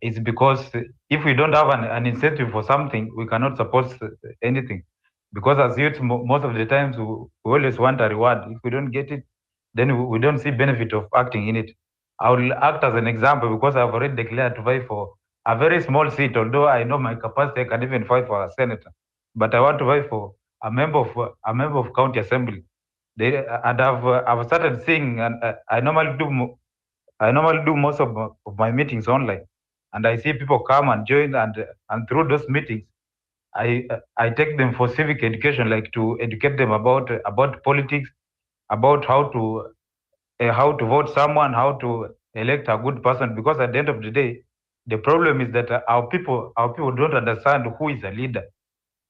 It's because if we don't have an incentive for something, we cannot support anything. Because as youth, most of the times we always want a reward. If we don't get it, then we don't see benefit of acting in it. I will act as an example because I've already declared to fight for a very small seat, although I know my capacity I can even fight for a senator. But I want to fight for a member of county assembly. And I've started seeing, and I normally do most of my meetings online, and I see people come and join, and through those meetings, I take them for civic education, like to educate them about politics, about how to vote someone, how to elect a good person. Because at the end of the day, the problem is that our people don't understand who is a leader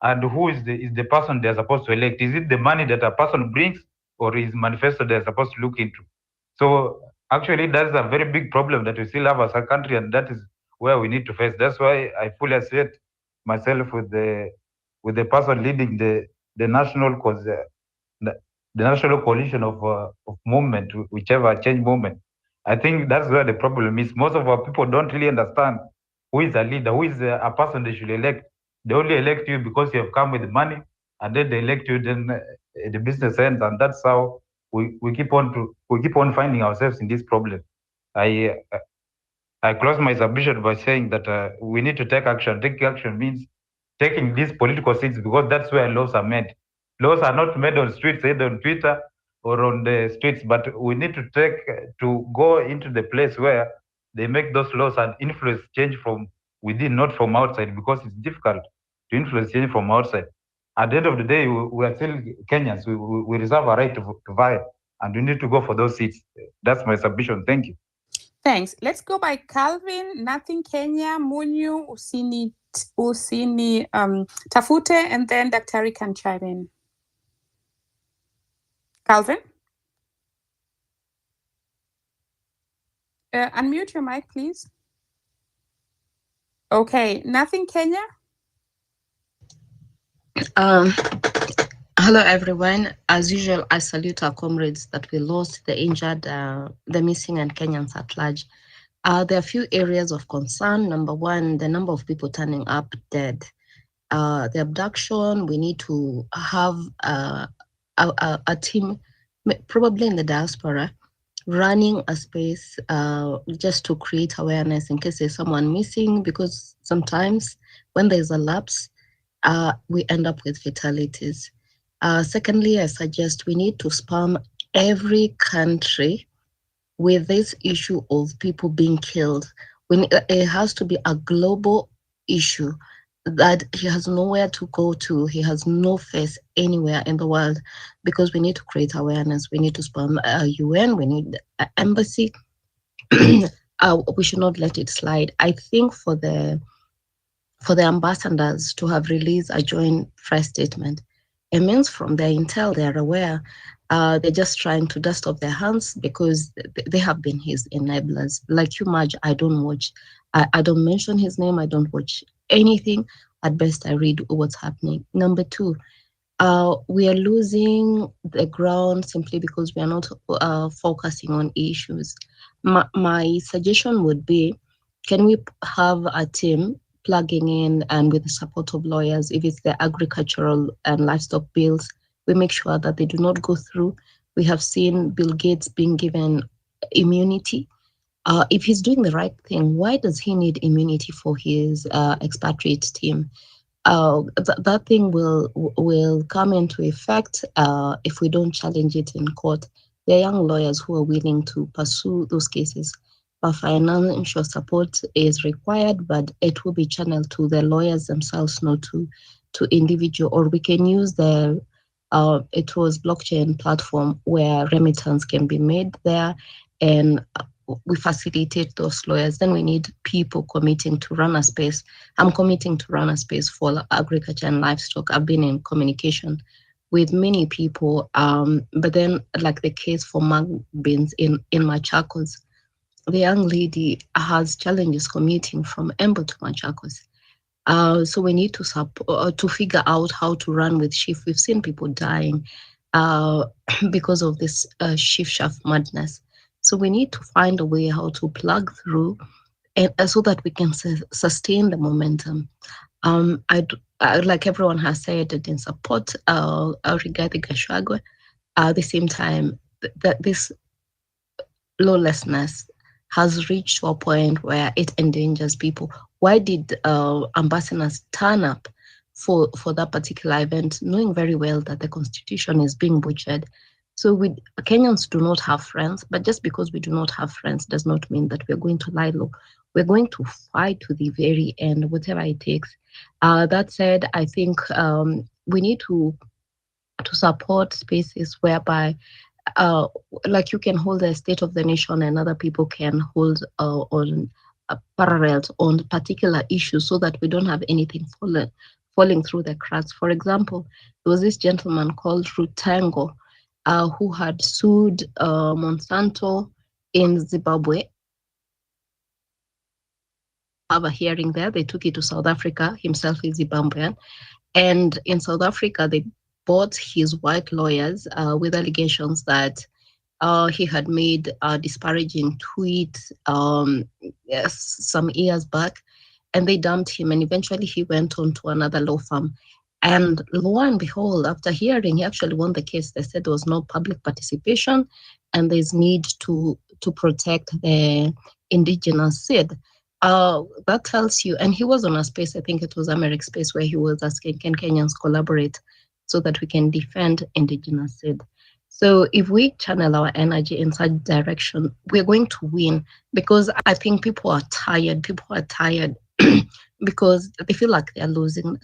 and who is the person they're supposed to elect. Is it the money that a person brings, or is manifesto they're supposed to look into? So actually, that's a very big problem that we still have as a country, and that is where we need to face. That's why I fully associate myself with the person leading the national cause. The national coalition of movement, whichever change movement. I think that's where the problem is. Most of our people don't really understand who is a leader, who is a person they should elect. They only elect you because you have come with money, and then they elect you. Then the business ends, and that's how we keep on finding ourselves in this problem. I I close my submission by saying that we need to take action. Taking action means taking these political seats, because that's where laws are made. Laws are not made on streets, either on Twitter or on the streets, but we need to go into the place where they make those laws and influence change from within, not from outside, because it's difficult to influence change from outside. At the end of the day, we are still Kenyans. We reserve a right to vote, and we need to go for those seats. That's my submission. Thank you. Thanks. Let's go by Calvin, Nothing Kenya, Munyu, Usini Tafute, and then Daktari can chime in. Calvin? Unmute your mic, please. Okay, Nothing Kenya? Hello, everyone. As usual, I salute our comrades that we lost, the injured, the missing, and Kenyans at large. There are a few areas of concern. Number one, the number of people turning up dead. The abduction, we need to have a team, probably in the diaspora, running a space just to create awareness in case there's someone missing, because sometimes when there's a lapse, we end up with fatalities. Secondly, I suggest we need to spam every country with this issue of people being killed. It has to be a global issue that he has nowhere to go to. He has no face anywhere in the world, because we need to create awareness. We need to spam UN. We need an embassy. We should not let it slide. I think for the ambassadors to have released a joint press statement, it means from their intel, they're aware. They're just trying to dust off their hands, because they have been his enablers. Like you, Marge, I don't watch. I don't mention his name. I don't watch anything. At best, I read what's happening. Number two, we are losing the ground simply because we are not focusing on issues. My suggestion would be, can we have a team plugging in, and with the support of lawyers, if it's the agricultural and livestock bills, we make sure that they do not go through. We have seen Bill Gates being given immunity. If he's doing the right thing, why does he need immunity for his expatriate team? That thing will come into effect if we don't challenge it in court. There are young lawyers who are willing to pursue those cases, but financial support is required, but it will be channeled to the lawyers themselves, not to individual. Or we can use the it was blockchain platform where remittance can be made there, and we facilitate those lawyers. Then we need people committing to run a space. I'm committing to run a space for agriculture and livestock. I've been in communication with many people, but then, like the case for mung beans in Machakos, the young lady has challenges commuting from Embu to Machakos. So we need to figure out how to run with shift. We've seen people dying because of this shift shaft madness. So we need to find a way how to plug through and so that we can sustain the momentum. Like everyone has said, in support regarding Gachagua. At the same time, that this lawlessness has reached to a point where it endangers people. Why did ambassadors turn up for that particular event, knowing very well that the constitution is being butchered? So Kenyans do not have friends, but just because we do not have friends does not mean that we're going to lie low. We're going to fight to the very end, whatever it takes. That said, I think we need to support spaces whereby like you can hold the state of the nation and other people can hold on parallels on particular issues so that we don't have anything falling through the cracks. For example, there was this gentleman called Rutango who had sued Monsanto in Zimbabwe. Have a hearing there. They took it to South Africa. Himself is Zimbabwean. And in South Africa, they bought his white lawyers with allegations that he had made a disparaging tweet some years back, and they dumped him. And eventually he went on to another law firm. And lo and behold, after hearing, he actually won the case. They said there was no public participation and there's need to protect the indigenous seed. That tells you, and he was on a space, I think it was American Space, where he was asking, can Kenyans collaborate so that we can defend indigenous seed? So if we channel our energy in such direction, we're going to win, because I think people are tired. People are tired because they feel like they're losing.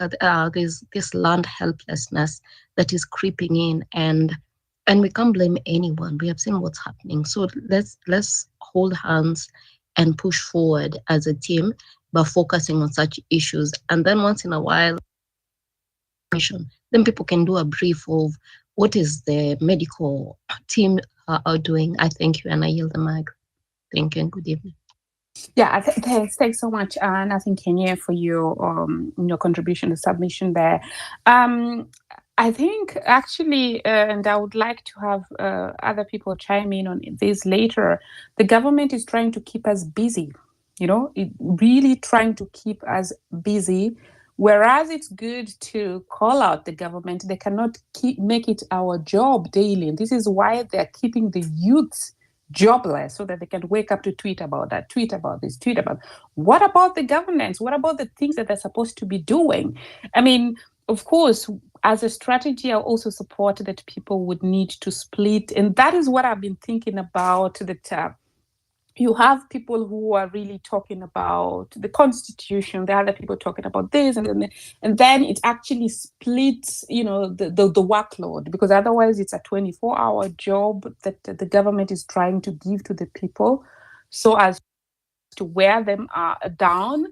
There's this land helplessness that is creeping in, and we can't blame anyone. We have seen what's happening. So let's hold hands and push forward as a team by focusing on such issues. And then once in a while, then people can do a brief of what is the medical team are doing. I thank you, and I yield the mic. Thank you and good evening. Yeah, thanks so much, Nothing Kenya, for your contribution, the submission there. I think actually, and I would like to have other people chime in on this later, the government is trying to keep us busy, really trying to keep us busy. Whereas it's good to call out the government, they cannot make it our job daily. And this is why they're keeping the youth jobless, so that they can wake up to tweet about that, tweet about this, tweet about. What about the governance? What about the things that they're supposed to be doing? I mean, of course, as a strategy, I also support that people would need to split. And that is what I've been thinking about, that you have people who are really talking about the constitution, the other people talking about this, and then it actually splits, the workload, because otherwise it's a 24-hour job that the government is trying to give to the people, so as to wear them down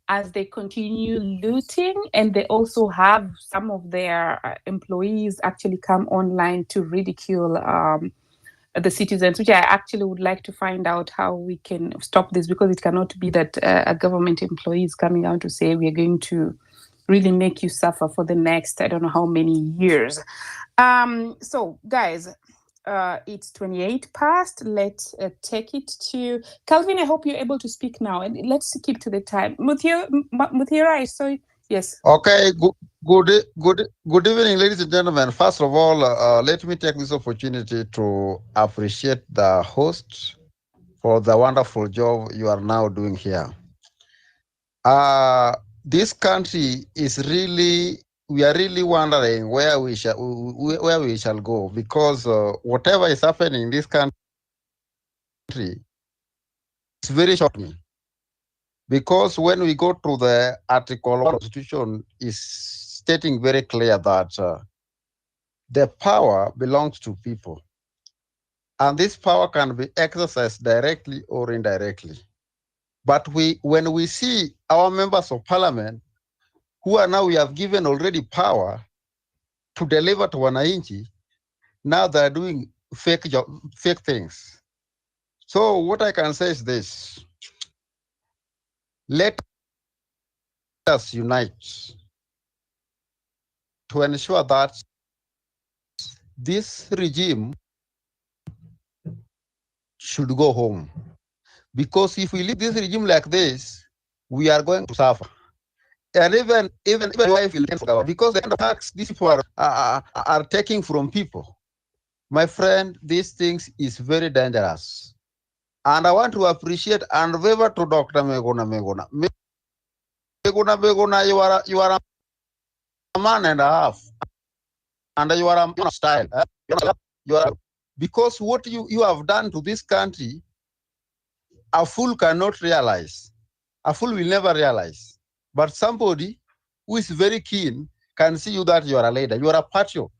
as they continue looting. And they also have some of their employees actually come online to ridicule the citizens, which I actually would like to find out how we can stop this, because it cannot be that a government employee is coming out to say, we're going to really make you suffer for the next, I don't know how many years. So guys, it's 28 past. Let's take it to Calvin. I hope you're able to speak now, and let's keep to the time. Muthira, I saw. Yes. Okay. Good evening, ladies and gentlemen. First of all, let me take this opportunity to appreciate the host for the wonderful job you are now doing here. This country is really, we are really wondering where we shall go, because whatever is happening in this country, it's very shocking. Because when we go to the article of the Constitution, is stating very clear that the power belongs to people. And this power can be exercised directly or indirectly. But when we see our members of parliament, who are now, we have given already power to deliver to wananchi, now they're doing fake things. So what I can say is this: let us unite to ensure that this regime should go home. Because if we leave this regime like this, we are going to suffer. And even why feel because the kind of tax these people are taking from people. My friend, these things is very dangerous. And I want to appreciate and favor to Dr. Miguna Miguna. Miguna, you are a man and a half, and you are a style. You are because what you have done to this country, a fool cannot realize. A fool will never realize. But somebody who is very keen can see you that you are a leader. You are a patriot.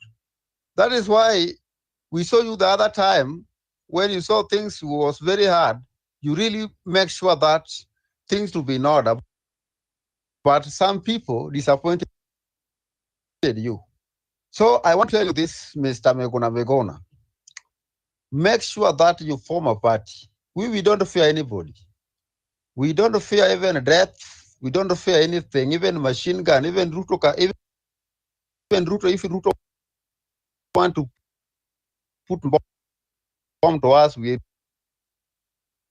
That is why we saw you the other time when you saw things was very hard. You really make sure that things will be in order. But some people disappointed you. So I want to tell you this, Mr. Miguna Miguna. Make sure that you form a party. We don't fear anybody. We don't fear even death. We don't fear anything, even machine gun, even Ruto, if Ruto want to put bomb to us, we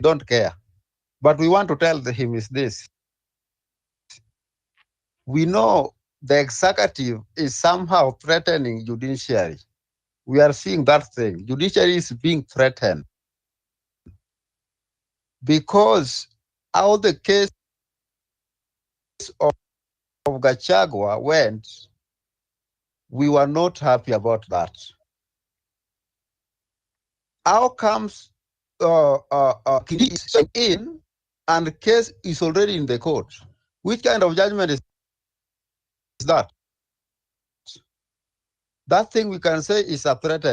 don't care. But we want to tell him is this. We know the executive is somehow threatening judiciary. We are seeing that thing. Judiciary is being threatened because how the case of Gachagua went, we were not happy about that. How comes Kindi is in and the case is already in the court? Which kind of judgment is that? That thing we can say is a threat.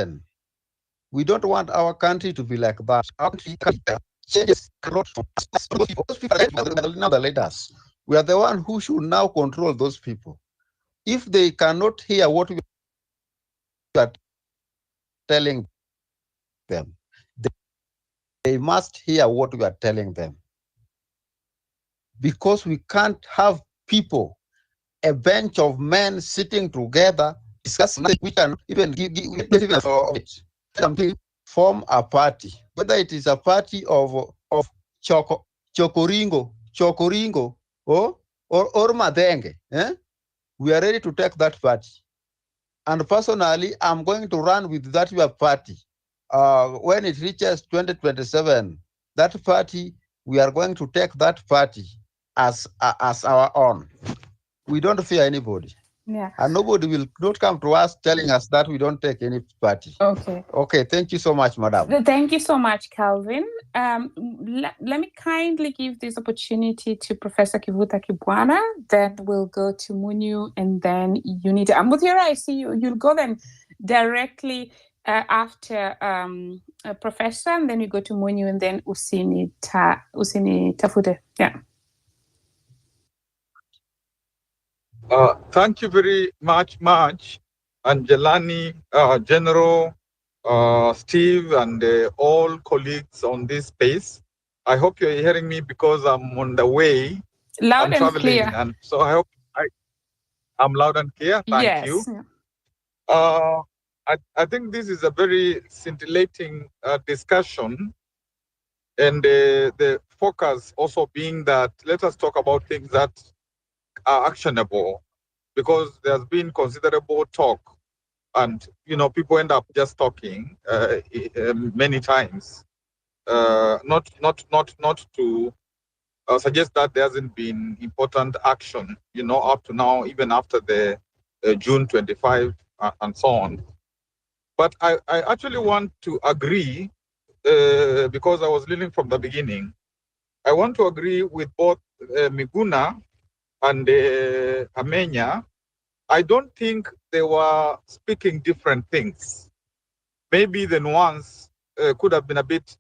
We don't want our country to be like that. Our country changes a lot. Those people are now the leaders. We are the one who should now control those people. If they cannot hear what we are telling them, they must hear what we are telling them. Because we can't have people, a bench of men sitting together, discussing. We can even give it. Form a party, whether it is a party of Chokoringo, or Madenge. We are ready to take that party. And personally, I'm going to run with that your party. When it reaches 2027, that party, we are going to take that party as our own. We don't fear anybody. Yeah. And nobody will not come to us telling us that we don't take any party. Okay. Okay, thank you so much, madam. Thank you so much, Calvin. Let me kindly give this opportunity to Professor Kivuta Kibwana. Then we'll go to Munyu and then Unita. Muthiora, I see you. You'll go then directly after Professor, and then you go to Munyu and then Usini Tafute. Yeah. Thank you very much, Angelani, General, Steve, and all colleagues on this space. I hope you're hearing me because I'm on the way. Loud and traveling, clear. and so I hope I'm loud and clear. Thank you. I think this is a very scintillating discussion, and the focus also being that let us talk about things that are actionable, because there's been considerable talk, and people end up just talking many times, not to suggest that there hasn't been important action, up to now, even after the June 25 and so on. But I actually want to agree, because I was leading from the beginning. I want to agree with both Miguna and Amenya. I don't think they were speaking different things. Maybe the nuance could have been a bit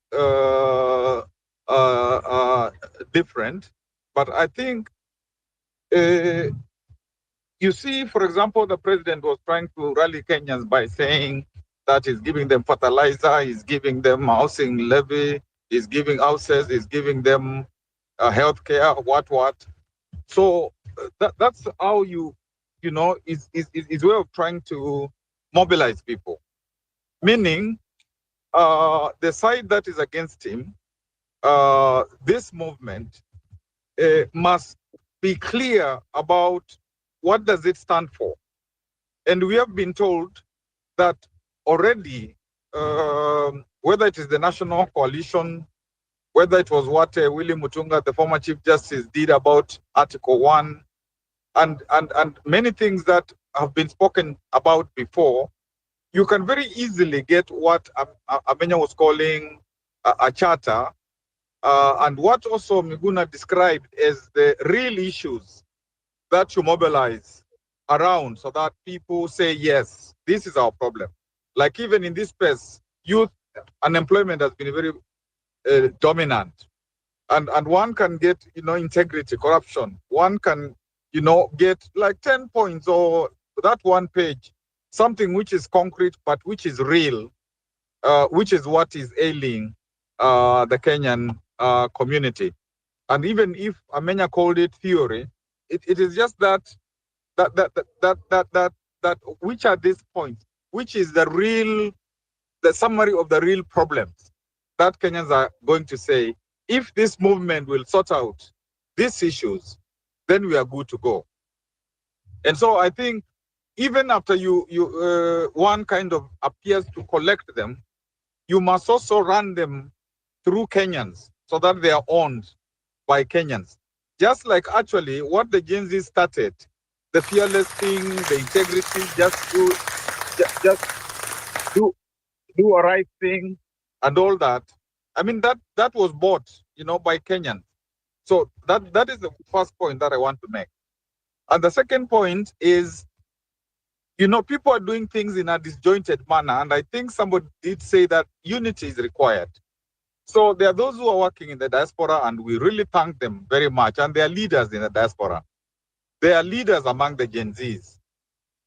different, but I think you see, for example, the president was trying to rally Kenyans by saying that he's giving them fertilizer, he's giving them housing levy, he's giving houses, he's giving them healthcare, what. So that's how is way of trying to mobilize people. Meaning, the side that is against him this movement must be clear about what does it stand for. And we have been told that already, whether it is the National Coalition, whether it was what Willie Mutunga, the former Chief Justice, did about Article 1, and many things that have been spoken about before, you can very easily get what Amenya was calling a charter, and what also Miguna described as the real issues that you mobilize around so that people say, yes, this is our problem. Like even in this space, youth unemployment has been very dominant. And one can get, integrity, corruption. One can, get like 10 points or that one page, something which is concrete, but which is real, which is what is ailing the Kenyan community. And even if Amenya called it theory, it is just that which are these points, which is the summary of the real problems that Kenyans are going to say, if this movement will sort out these issues, then we are good to go. And so I think even after one kind of appears to collect them, you must also run them through Kenyans so that they are owned by Kenyans. Just like actually what the Gen Z started, the fearless thing, the integrity, just do a right thing and all that. I mean, that was bought, by Kenyans. So that is the first point that I want to make. And the second point is, people are doing things in a disjointed manner. And I think somebody did say that unity is required. So there are those who are working in the diaspora, and we really thank them very much. And they are leaders in the diaspora. They are leaders among the Gen Zs.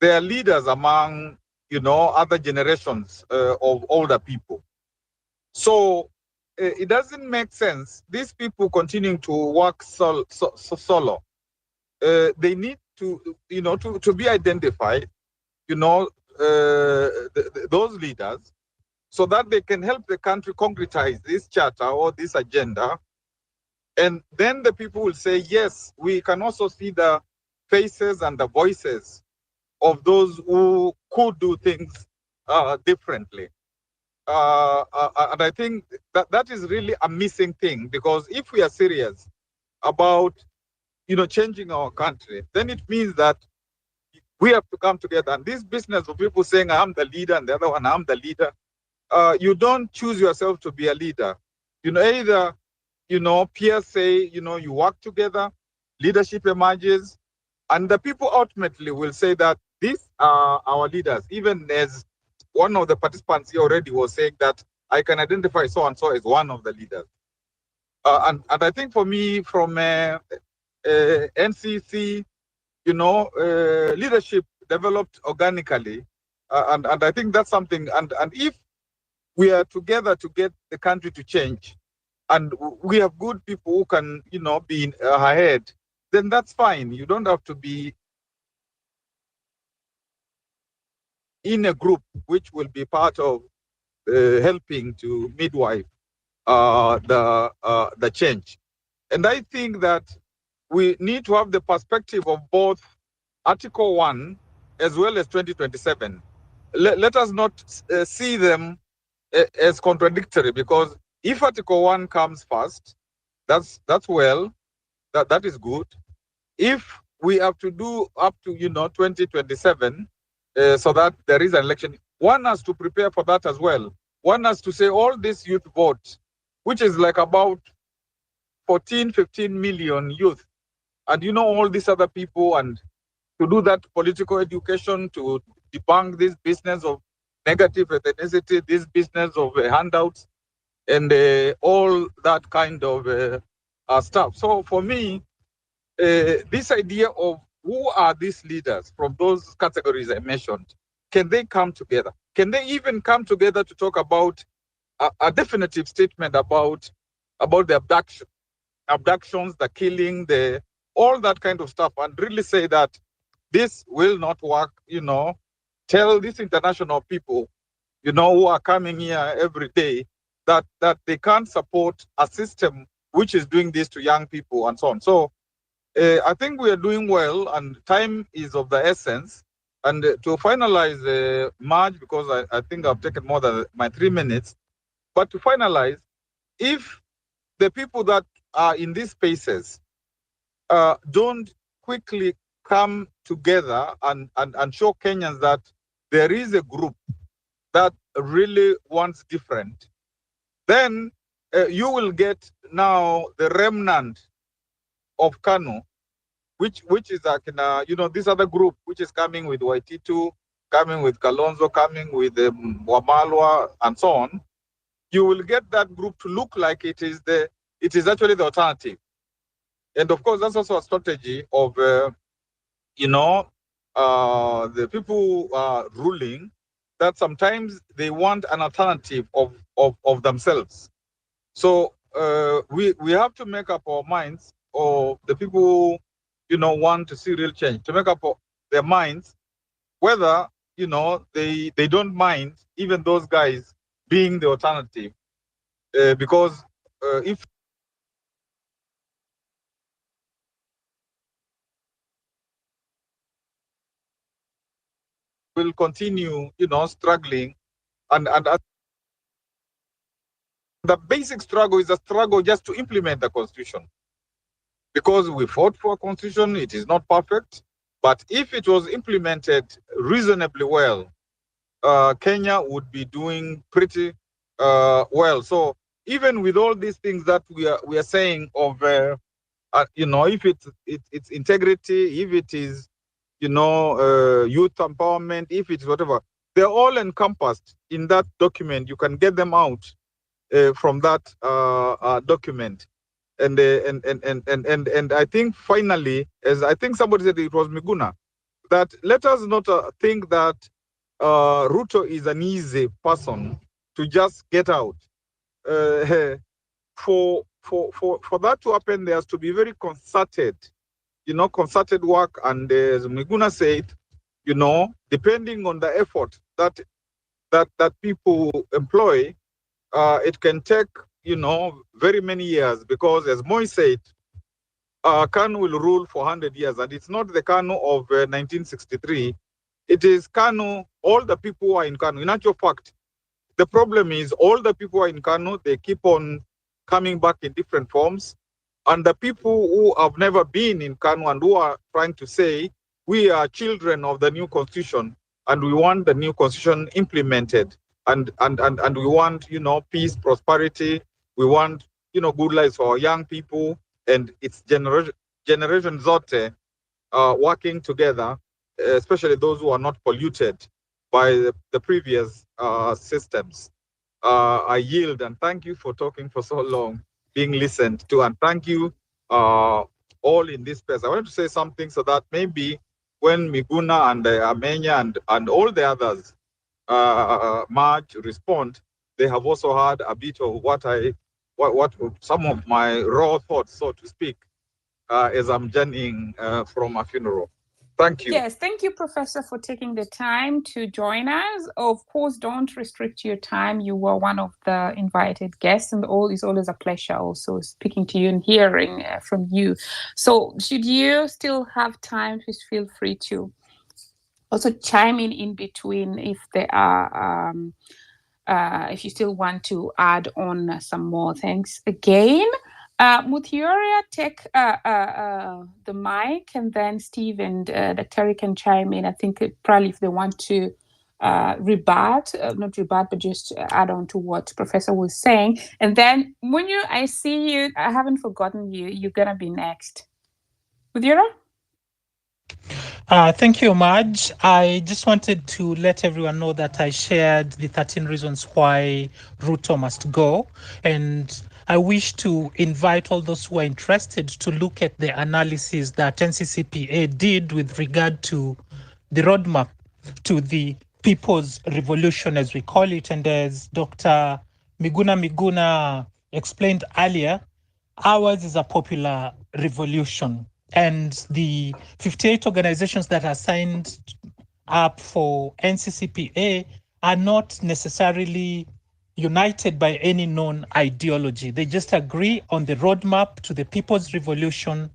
They are leaders among, other generations of older people. So it doesn't make sense. These people continuing to work solo. They need to be identified, those leaders, so that they can help the country concretize this charter or this agenda. And then the people will say, yes, we can also see the faces and the voices of those who could do things differently. And I think that is really a missing thing, because if we are serious about, changing our country, then it means that we have to come together. And this business of people saying, I'm the leader, and the other one, I'm the leader, you don't choose yourself to be a leader. Either, peers say, you work together, leadership emerges, and the people ultimately will say that these are our leaders. Even as one of the participants here already was saying that I can identify so-and-so as one of the leaders. And I think for me, from NCC, leadership developed organically. And I think that's something, and if we are together to get the country to change, and we have good people who can, be ahead, then that's fine. You don't have to be in a group which will be part of helping to midwife the change. And I think that we need to have the perspective of both Article 1 as well as 2027. Let us not see them as contradictory, because if Article 1 comes first, that's well, that is good. If we have to do up to 2027, so that there is an election, one has to prepare for that as well. One has to say all this youth vote, which is like about 14, 15 million youth, and all these other people, and to do that political education, to debunk this business of negative ethnicity, this business of handouts, and all that kind of stuff. So for me, this idea of who are these leaders from those categories I mentioned, can they come together? Can they even come together to talk about a definitive statement about the abductions, the killing, all that kind of stuff, and really say that this will not work, tell these international people, who are coming here every day, that they can't support a system which is doing this to young people and so on. So I think we are doing well, and time is of the essence. And to finalize, March, because I think I've taken more than my 3 minutes, but to finalize, if the people that are in these spaces don't quickly come together and show Kenyans that there is a group that really wants different, then you will get now the remnant of KANU, which is like, this other group which is coming with Waititu, coming with Kalonzo, coming with Wamalwa, and so on. You will get that group to look like it is actually the alternative. And of course, that's also a strategy of, the people ruling, that sometimes they want an alternative of themselves. So we have to make up our minds, or the people want to see real change, to make up their minds whether they don't mind even those guys being the alternative, because if will continue struggling, and the basic struggle is a struggle just to implement the constitution, because we fought for a constitution. It is not perfect, but if it was implemented reasonably well, Kenya would be doing pretty well. So even with all these things that we are saying of if it's integrity, if it is youth empowerment, if it's whatever, they're all encompassed in that document. You can get them out from that document. And I think finally, as I think somebody said, it was Miguna, that let us not think that Ruto is an easy person to just get out. For that to happen, there has to be very concerted work. And as Miguna said, depending on the effort that people employ, it can take very many years, because as Moy said, KANU will rule for 100 years, and it's not the KANU of 1963. It is KANU, all the people who are in KANU. In actual fact, the problem is all the people who are in KANU, they keep on coming back in different forms. And the people who have never been in KANU and who are trying to say, we are children of the new constitution and we want the new constitution implemented. And we want, peace, prosperity. We want, good lives for our young people, and it's generation zote working together, especially those who are not polluted by the previous systems. I yield, and thank you for talking for so long, being listened to, and thank you all in this space. I wanted to say something so that maybe when Miguna and Amenya and all the others March respond, they have also heard a bit of what some of my raw thoughts, so to speak, as I'm journeying from a funeral. Thank you. Yes, thank you, Professor, for taking the time to join us. Of course, don't restrict your time. You were one of the invited guests, and it's always a pleasure also speaking to you and hearing from you. So should you still have time, please feel free to also chime in between if there are, if you still want to add on some more. Thanks again. Muthioria, take the mic, and then Steve and Dr. can chime in. I think probably if they want to not rebut, but just add on to what Professor was saying. And then Munyu, I see you. I haven't forgotten you. You're going to be next. Muthioria? Thank you, Marge. I just wanted to let everyone know that I shared the 13 reasons why Ruto must go. And I wish to invite all those who are interested to look at the analysis that NCCPA did with regard to the roadmap to the People's Revolution, as we call it. And as Dr. Miguna Miguna explained earlier, ours is a popular revolution. And the 58 organizations that are signed up for NCCPA are not necessarily united by any known ideology. They just agree on the roadmap to the people's revolution,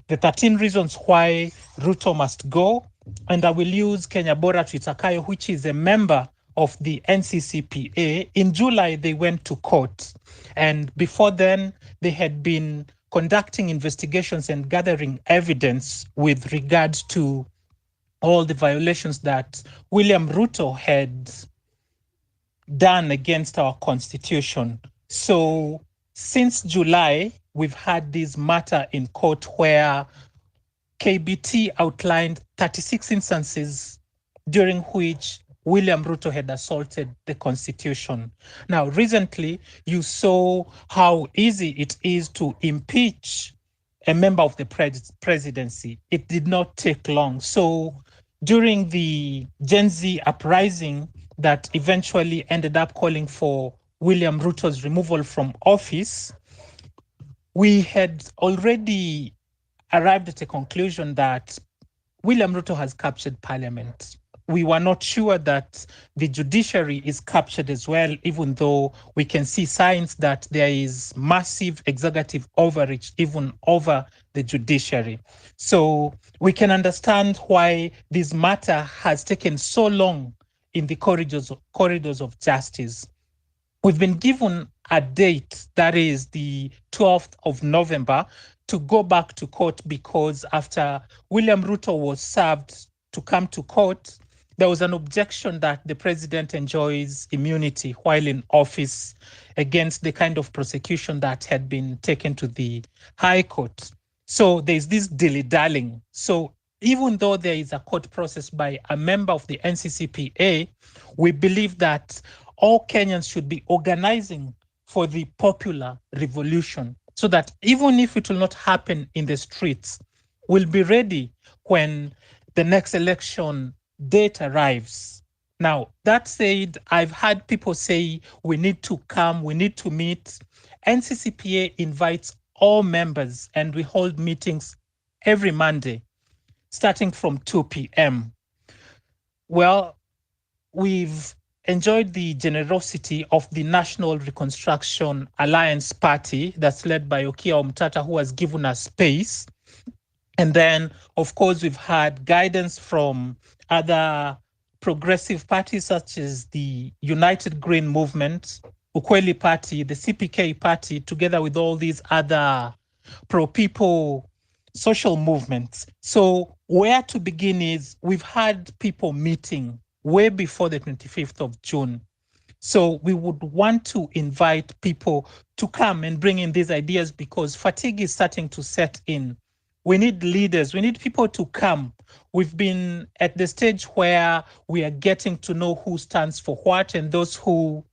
the 13 reasons why Ruto must go. And I will use Kenya Bora Twitakayo, which is a member of the NCCPA. In July, they went to court. And before then, they had been conducting investigations and gathering evidence with regards to all the violations that William Ruto had done against our constitution. So since July, we've had this matter in court where KBT outlined 36 instances during which William Ruto had assaulted the constitution. Now, recently, you saw how easy it is to impeach a member of the presidency. It did not take long. So during the Gen Z uprising that eventually ended up calling for William Ruto's removal from office, we had already arrived at a conclusion that William Ruto has captured parliament. We were not sure that the judiciary is captured as well, even though we can see signs that there is massive executive overreach even over the judiciary. So we can understand why this matter has taken so long in the corridors of justice. We've been given a date, that is the 12th of November, to go back to court because after William Ruto was served to come to court, there was an objection that the president enjoys immunity while in office against the kind of prosecution that had been taken to the High Court. So there's this dilly-dallying. So even though there is a court process by a member of the NCCPA, we believe that all Kenyans should be organizing for the popular revolution so that even if it will not happen in the streets, we'll be ready when the next election date arrives. Now, that said, I've had people say we need to come, we need to meet. NCCPA invites all members and we hold meetings every Monday, starting from 2 p.m. Well, we've enjoyed the generosity of the National Reconstruction Alliance Party that's led by Okia Omtata, who has given us space. And then, of course, we've had guidance from other progressive parties such as the United Green Movement, Ukweli Party, the CPK Party, together with all these other pro-people social movements. So where to begin is we've had people meeting way before the 25th of June. So we would want to invite people to come and bring in these ideas because fatigue is starting to set in. We need leaders. We need people to come. We've been at the stage where we are getting to know who stands for what and those who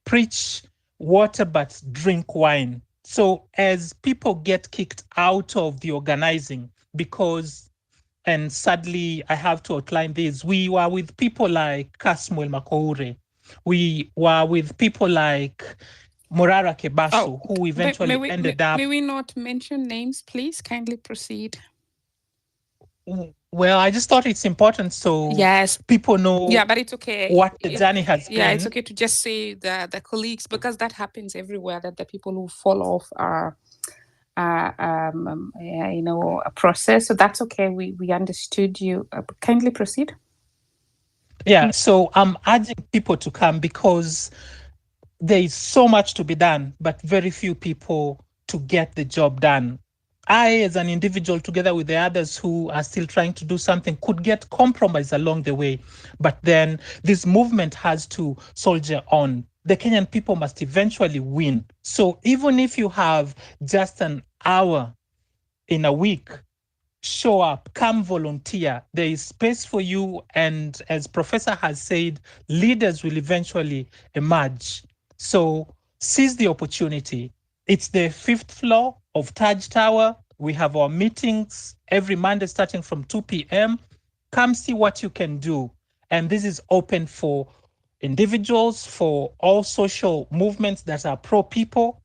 preach water but drink wine. So as people get kicked out of the organizing because, and sadly I have to outline this, we were with people like Kasmuel Makoure. We were with people like Morara Kebaso, who eventually ended up... May we not mention names, please? Kindly proceed. Well, I just thought it's important so yes, people know but it's okay. What the journey has been. Yeah, it's okay to just say the colleagues, because that happens everywhere, that the people who fall off are a process. So that's okay. We understood you. Kindly proceed. Yeah, so I'm urging people to come because there is so much to be done, but very few people to get the job done. I, as an individual, together with the others who are still trying to do something, could get compromised along the way. But then this movement has to soldier on. The Kenyan people must eventually win. So even if you have just an hour in a week, show up, come volunteer. There is space for you. And as Professor has said, leaders will eventually emerge. So seize the opportunity. It's the 5th floor of Taj Tower. We have our meetings every Monday starting from 2 p.m. Come see what you can do. And this is open for individuals, for all social movements that are pro-people.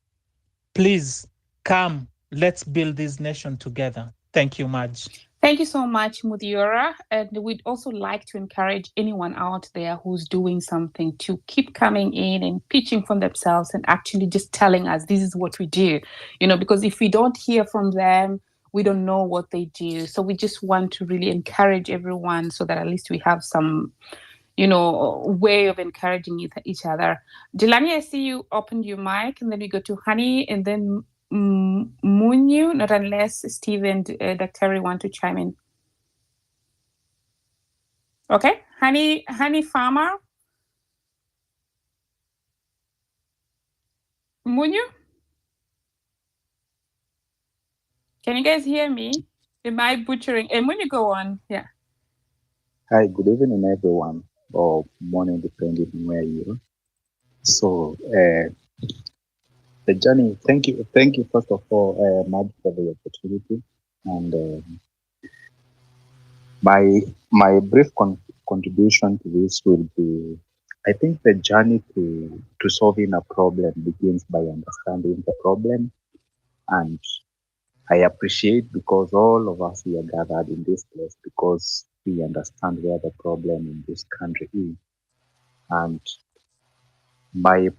Please come. Let's build this nation together. Thank you, Madge. Thank you so much, Mudiora. And we'd also like to encourage anyone out there who's doing something to keep coming in and pitching from themselves and actually just telling us this is what we do. Because if we don't hear from them, we don't know what they do. So we just want to really encourage everyone so that at least we have some, way of encouraging each other. Jelani, I see you opened your mic, and then we go to Honey, and then Munyu, not unless Steve and Dr. want to chime in. Okay, Honey Farmer. Munyu? Can you guys hear me? Am I butchering? And when you go on, yeah. Hi, good evening, everyone, or morning, depending on where you are. So, the journey. Thank you first of all, Mad, for the opportunity, and my brief contribution to this will be. I think the journey to solving a problem begins by understanding the problem, and I appreciate because all of us we are gathered in this place because we understand where the problem in this country is. And my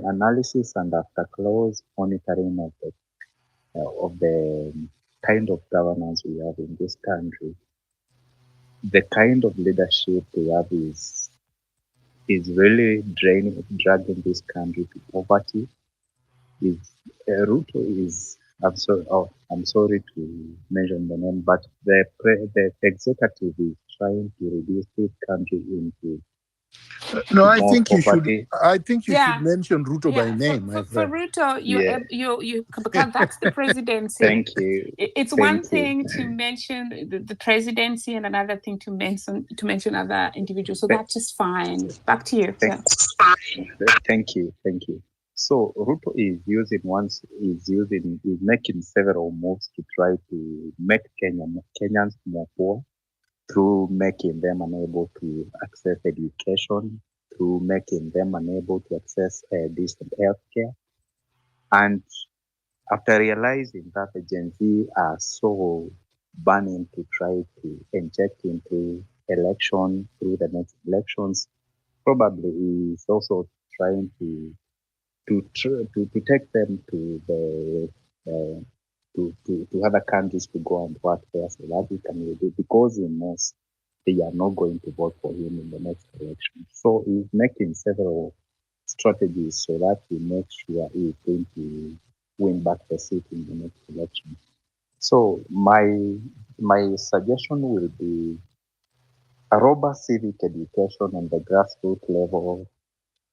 analysis and after close monitoring of the kind of governance we have in this country, the kind of leadership we have is really dragging this country to poverty. Is Ruto is I'm sorry to mention the name, but the executive is trying to reduce this country into No, I think poverty. you should mention Ruto by name. For Ruto, you because that's the presidency. Thank you. It's one thing to mention the presidency and another thing to mention other individuals. So that's just fine. Back to you. Thank you. So Ruto is making several moves to try to make Kenyans more poor, through making them unable to access education, through making them unable to access decent healthcare. And after realizing that the Gen Z are so burning to try to inject into election through the next elections, probably is also trying to take them to the to other countries to go and work there so that he can do, because in most they are not going to vote for him in the next election. So he's making several strategies so that he makes sure he's going to win back the seat in the next election. So my suggestion will be a robust civic education on the grassroots level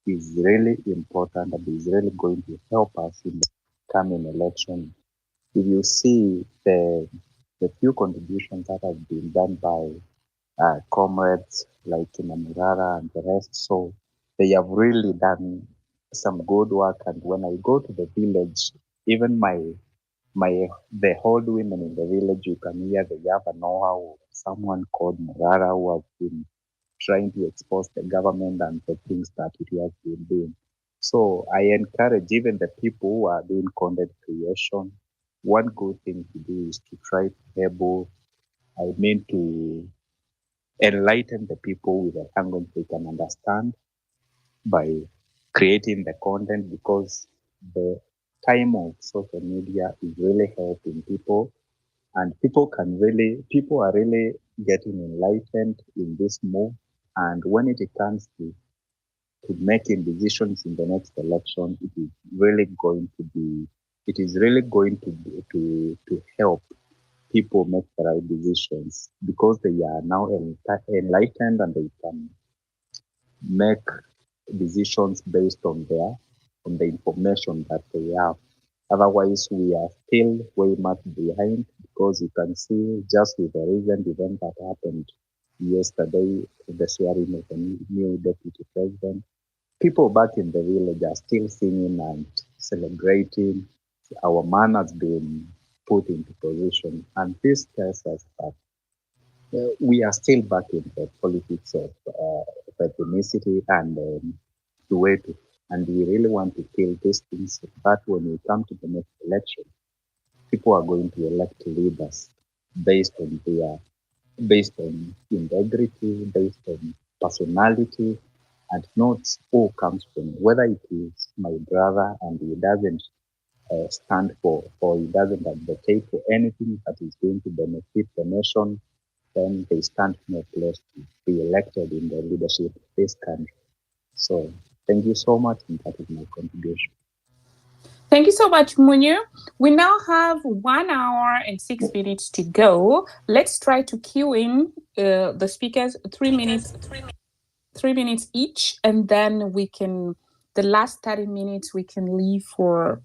is really important and is really going to help us in the coming election. If you see the few contributions that have been done by comrades like Namurara and the rest, so they have really done some good work. And when I go to the village, even the old women in the village, you can hear the Yava know-how of someone called Murara who has been trying to expose the government and the things that it has been doing. So I encourage even the people who are doing content creation, one good thing to do is to try to to enlighten the people with a language they can understand by creating the content, because the time of social media is really helping people, and people are really getting enlightened in this move. And when it comes to making decisions in the next election, it is really going to help people make the right decisions, because they are now enlightened and they can make decisions based on the information that they have. Otherwise, we are still way much behind, because you can see just with the recent event that happened yesterday, the swearing of the new deputy president, people back in the village are still singing and celebrating. Our man has been put into position, and this tells us that we are still back in the politics of ethnicity and the way to, and we really want to kill these things so that when we come to the next election, people are going to elect leaders based on their based on integrity, based on personality, and not who comes from whether it is my brother and he doesn't stand for or he doesn't advocate for anything that is going to benefit the nation, then they stand no place to be elected in the leadership of this country. So thank you so much, and that is my contribution. Thank you so much, Munir. We now have 1 hour and 6 minutes to go. Let's try to cue in the speakers 3 minutes, 3 minutes each, and then we can, the last 30 minutes, we can leave for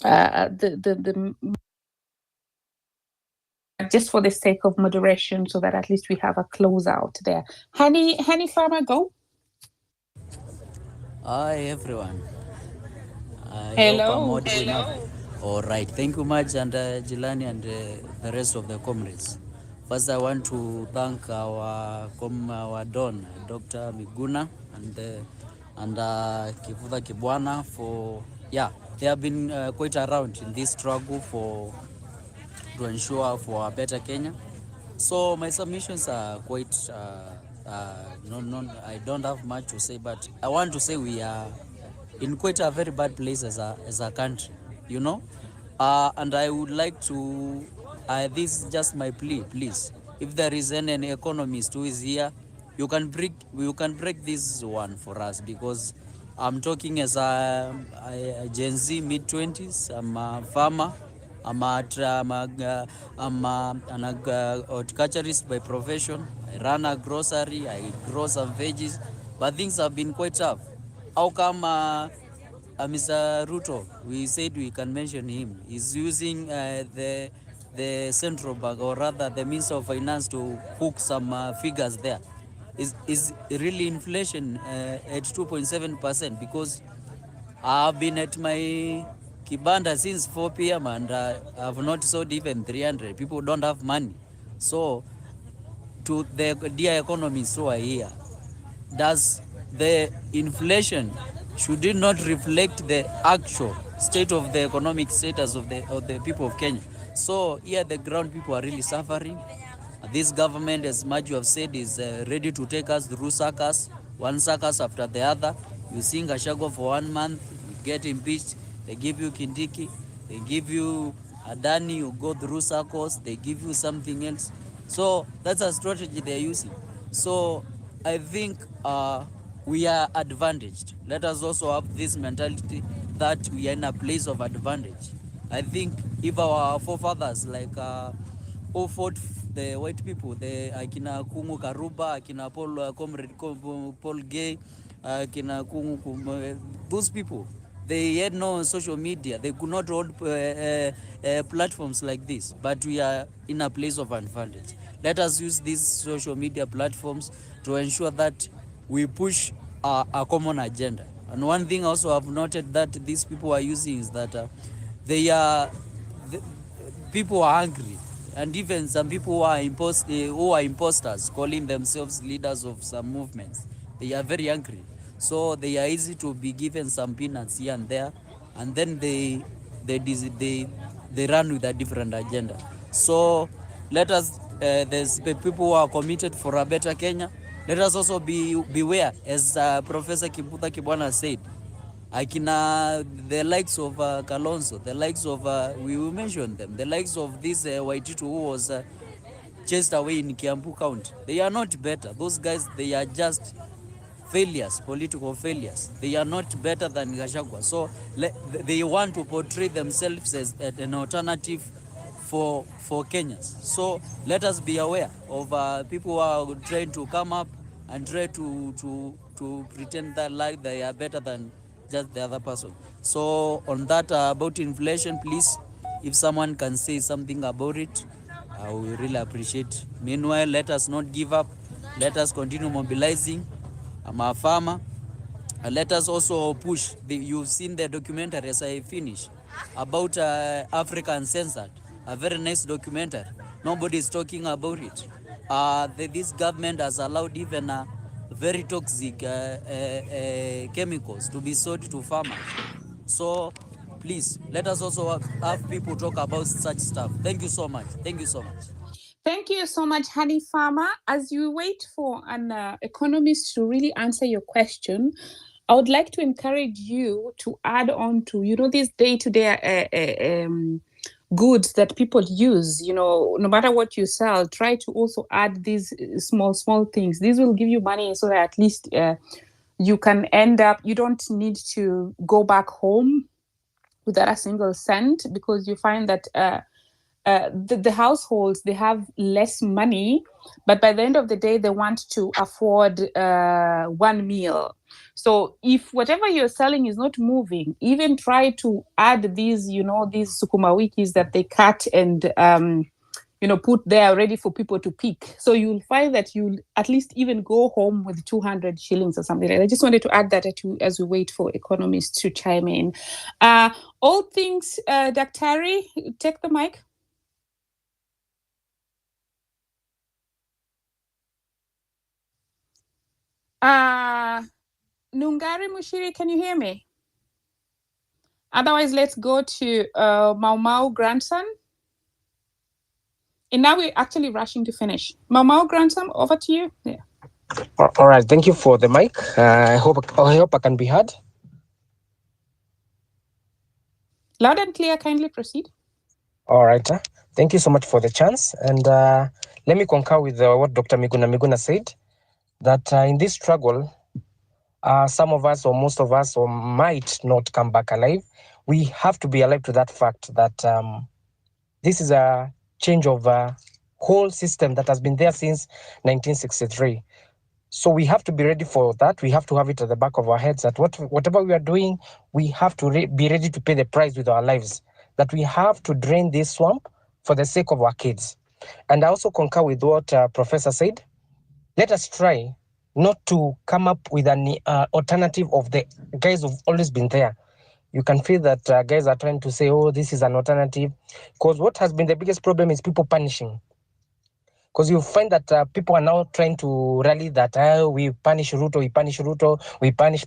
the just for the sake of moderation, so that at least we have a closeout there. Honey Farmer, go. Hi everyone. Hello. All right. Thank you much, and Jilani and the rest of the comrades. First, I want to thank our Don, Dr. Miguna, and Kivuda Kibwana for they have been quite around in this struggle to ensure for a better Kenya. So my submissions are quite I don't have much to say, but I want to say we are in quite a very bad place as a country, and I would like to this is just my plea, please, if there is any economist who is here, you can break this one for us, because I'm talking as a Gen Z mid-20s. I'm a farmer. I'm an horticulturist by profession. I run a grocery. I grow some veggies, but things have been quite tough. How come Mr. Ruto, we said we can mention him, is using the central bank, or rather the Minister of Finance, to hook some figures there? Is really inflation at 2.7%? Because I've been at my kibanda since 4 p.m. and I've not sold even 300. People don't have money. So, to the dear economists who are here, does the inflation, should it not reflect the actual state of the economic status of the people of Kenya? So here the ground people are really suffering. This government, as much you have said, is ready to take us through circus, one circus after the other. You sing Gachagua for 1 month, you get impeached, they give you Kindiki, they give you Adani, you go through circles, they give you something else. So that's a strategy they're using. So I think we are advantaged. Let us also have this mentality that we are in a place of advantage. I think if our forefathers, like who fought the white people, the Akina Kungu Karuba, Akina Paul Comrade Paul Gay, Akina Kungu, those people, they had no social media. They could not hold platforms like this. But we are in a place of advantage. Let us use these social media platforms to ensure that we push a common agenda. And one thing also I've noted that these people are using is that people are angry, and even some people who are imposters, calling themselves leaders of some movements, they are very angry. So they are easy to be given some peanuts here and there, and then they run with a different agenda. So let us, there's people who are committed for a better Kenya. Let us also beware, as Professor Kibuta Kibwana said, the likes of Kalonzo, the likes of, we will mention them, the likes of this Waititu who was chased away in Kiambu County. They are not better. Those guys, they are just failures, political failures. They are not better than Gachagua. So they want to portray themselves as an alternative for Kenyans. So let us be aware of people who are trying to come up and try to pretend that like they are better than just the other person. So on that, about inflation, please, if someone can say something about it, I will really appreciate. Meanwhile, let us not give up. Let us continue mobilizing. I'm a farmer. Let us also push. You've seen the documentary as I finish about Africa Uncensored. A very nice documentary. Nobody is talking about it. This government has allowed even very toxic chemicals to be sold to farmers. So please let us also have people talk about such stuff. Thank you so much. Thank you so much. Thank you so much, Honey Farmer. As you wait for an economist to really answer your question, I would like to encourage you to add on to, these day-to-day goods that people use. No matter what you sell, try to also add these small things. These will give you money so that at least you can you don't need to go back home without a single cent, because you find that the households, they have less money, but by the end of the day, they want to afford one meal. So if whatever you're selling is not moving, even try to add these, these sukuma wikis that they cut and put there ready for people to pick. So you'll find that you'll at least even go home with 200 shillings or something like that. I just wanted to add that as we wait for economists to chime in. All things, Daktari, take the mic. Nungari Mushiri, can you hear me? Otherwise, let's go to Mau Mau grandson. And now we're actually rushing to finish. Mau Mau grandson, over to you. Yeah. All right, thank you for the mic. I hope I can be heard. Loud and clear, kindly proceed. All right, thank you so much for the chance. And let me concur with what Dr. Miguna Miguna said, that in this struggle, some of us or most of us might not come back alive. We have to be alive to that fact that this is a change of a whole system that has been there since 1963. So we have to be ready for that. We have to have it at the back of our heads that whatever we are doing, we have to be ready to pay the price with our lives, that we have to drain this swamp for the sake of our kids. And I also concur with what Professor said. Let us try not to come up with an alternative of the guys who've always been there. You can feel that guys are trying to say, oh, this is an alternative. Because what has been the biggest problem is people punishing. Because you find that people are now trying to rally that we punish Ruto, we punish.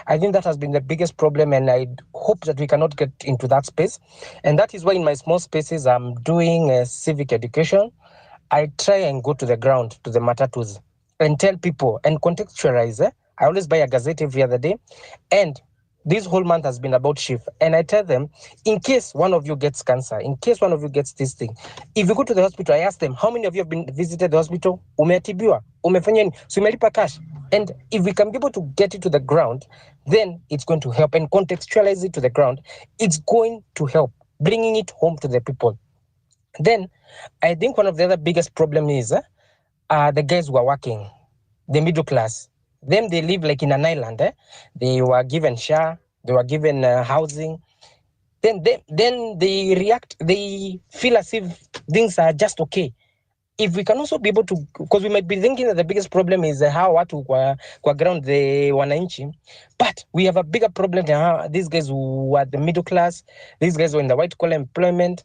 I think that has been the biggest problem, and I hope that we cannot get into that space. And that is why in my small spaces, I'm doing civic education. I try and go to the ground, to the matatus, and tell people and contextualize. I always buy a gazette every other day. And this whole month has been about shift. And I tell them, in case one of you gets cancer, in case one of you gets this thing, if you go to the hospital, I ask them, how many of you have been visited the hospital? Umetibiwa, umefanya nini? So umelipa cash. And if we can be able to get it to the ground, then it's going to help. And contextualize it to the ground, it's going to help, bringing it home to the people. Then I think one of the other biggest problems is the guys who are working, the middle class. Them, they live like in an island. They were given share, they were given housing. Then they react, they feel as if things are just okay. If we can also be able to, because we might be thinking that the biggest problem is how watu kwa ground the wananchi, but we have a bigger problem than these guys who are the middle class, these guys who are in the white collar employment.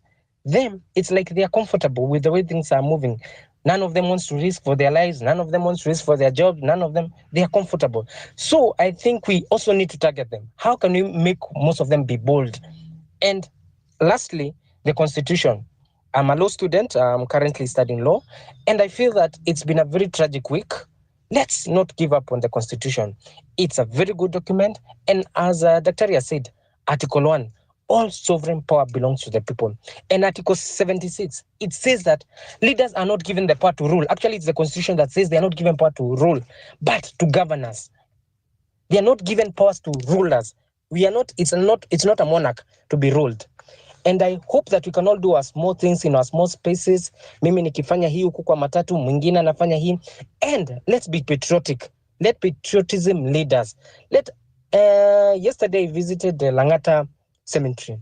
Them, it's like they are comfortable with the way things are moving. None of them wants to risk for their lives. None of them wants to risk for their job. None of them, they are comfortable. So I think we also need to target them. How can we make most of them be bold? And lastly, the Constitution. I'm a law student. I'm currently studying law. And I feel that it's been a very tragic week. Let's not give up on the Constitution. It's a very good document. And as Dr. Ria said, Article 1, all sovereign power belongs to the people. And Article 76, it says that leaders are not given the power to rule. Actually, it's the Constitution that says they are not given power to rule, but to govern us. They are not given powers to rule us. It's not a monarch to be ruled. And I hope that we can all do our small things in our small spaces. Mimi nikifanya hii huku kwa matatu, mwingine anafanya hii. And let's be patriotic. Let patriotism lead us. Yesterday I visited the Langata Cemetery.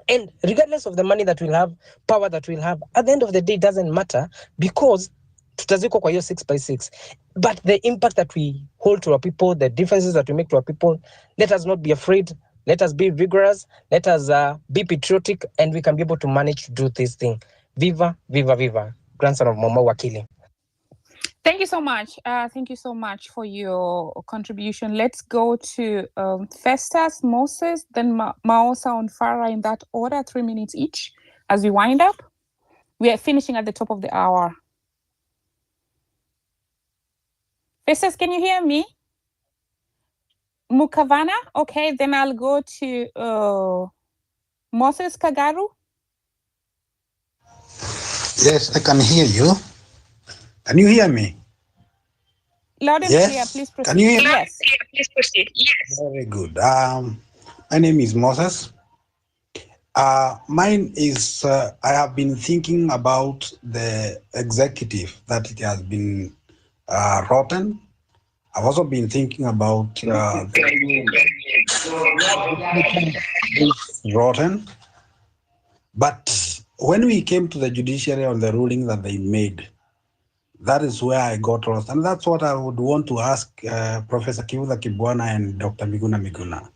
And regardless of the money that we'll have, power that we'll have, at the end of the day, it doesn't matter, because tutazikwa kwa hiyo 6x6. But the impact that we hold to our people, the differences that we make to our people, let us not be afraid. Let us be vigorous. Let us be patriotic, and we can be able to manage to do this thing. Viva, viva, viva. Grandson of Mama Wakili. Thank Thank you so much. Thank you so much for your contribution. Let's go to Festus, Moses, then Maosa and Farah in that order, 3 minutes each as we wind up. We are finishing at the top of the hour. Festus, can you hear me? Mukavana? Okay, then I'll go to Moses Kagaru. Yes, I can hear you. Can you hear me? Loud and clear, please proceed. Can you hear me? Yes. Please proceed. Yes. Very good. My name is Moses. Mine is, I have been thinking about the executive that it has been rotten. I've also been thinking about rotten. But when we came to the judiciary on the ruling that they made, that is where I got lost. And that's what I would want to ask Professor Kivuza Kibwana and Dr. Miguna Miguna.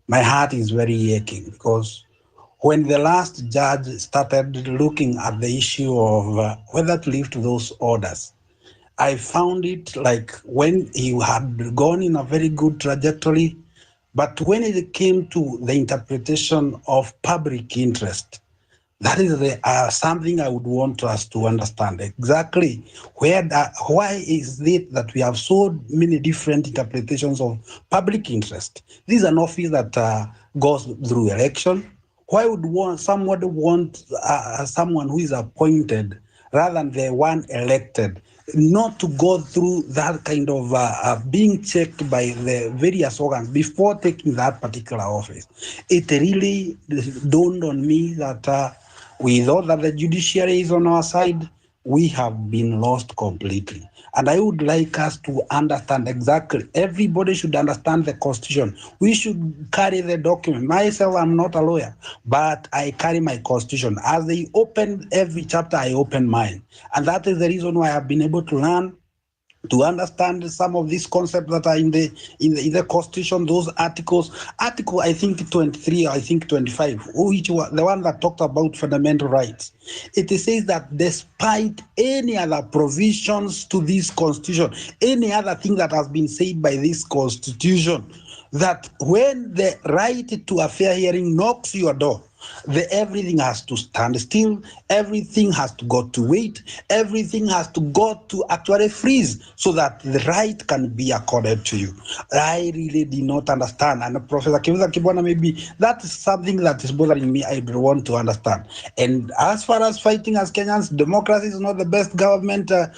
My heart is very aching because when the last judge started looking at the issue of whether to lift those orders, I found it like when he had gone in a very good trajectory, but when it came to the interpretation of public interest, that is something I would want us to understand exactly why is it that we have so many different interpretations of public interest. This is an office that goes through election. Why would someone want someone who is appointed rather than the one elected not to go through that kind of being checked by the various organs before taking that particular office? It really dawned on me that we thought that the judiciary is on our side. We have been lost completely. And I would like us to understand exactly, everybody should understand the Constitution. We should carry the document. Myself, I'm not a lawyer, but I carry my Constitution. As they open every chapter, I open mine. And that is the reason why I've been able to learn to understand some of these concepts that are in the Constitution, those articles. Article, I think 23, I think 25, the one that talked about fundamental rights. It says that despite any other provisions to this Constitution, any other thing that has been said by this Constitution, that when the right to a fair hearing knocks your door, everything has to stand still, everything has to go to wait, everything has to go to actually freeze so that the right can be accorded to you. I really did not understand. And Professor Kivuza Kibwana, maybe that is something that is bothering me. I want to understand. And as far as fighting as Kenyans, democracy is not the best government, the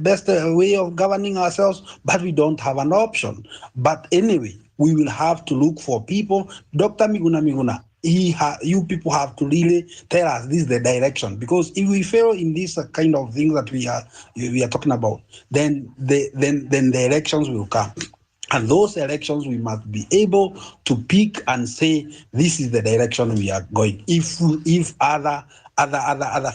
best way of governing ourselves, but we don't have an option. But anyway, we will have to look for people. Dr. Miguna Miguna, you people have to really tell us this is the direction, because if we fail in this kind of thing that we are talking about, then the elections will come. And those elections, we must be able to pick and say, this is the direction we are going. If other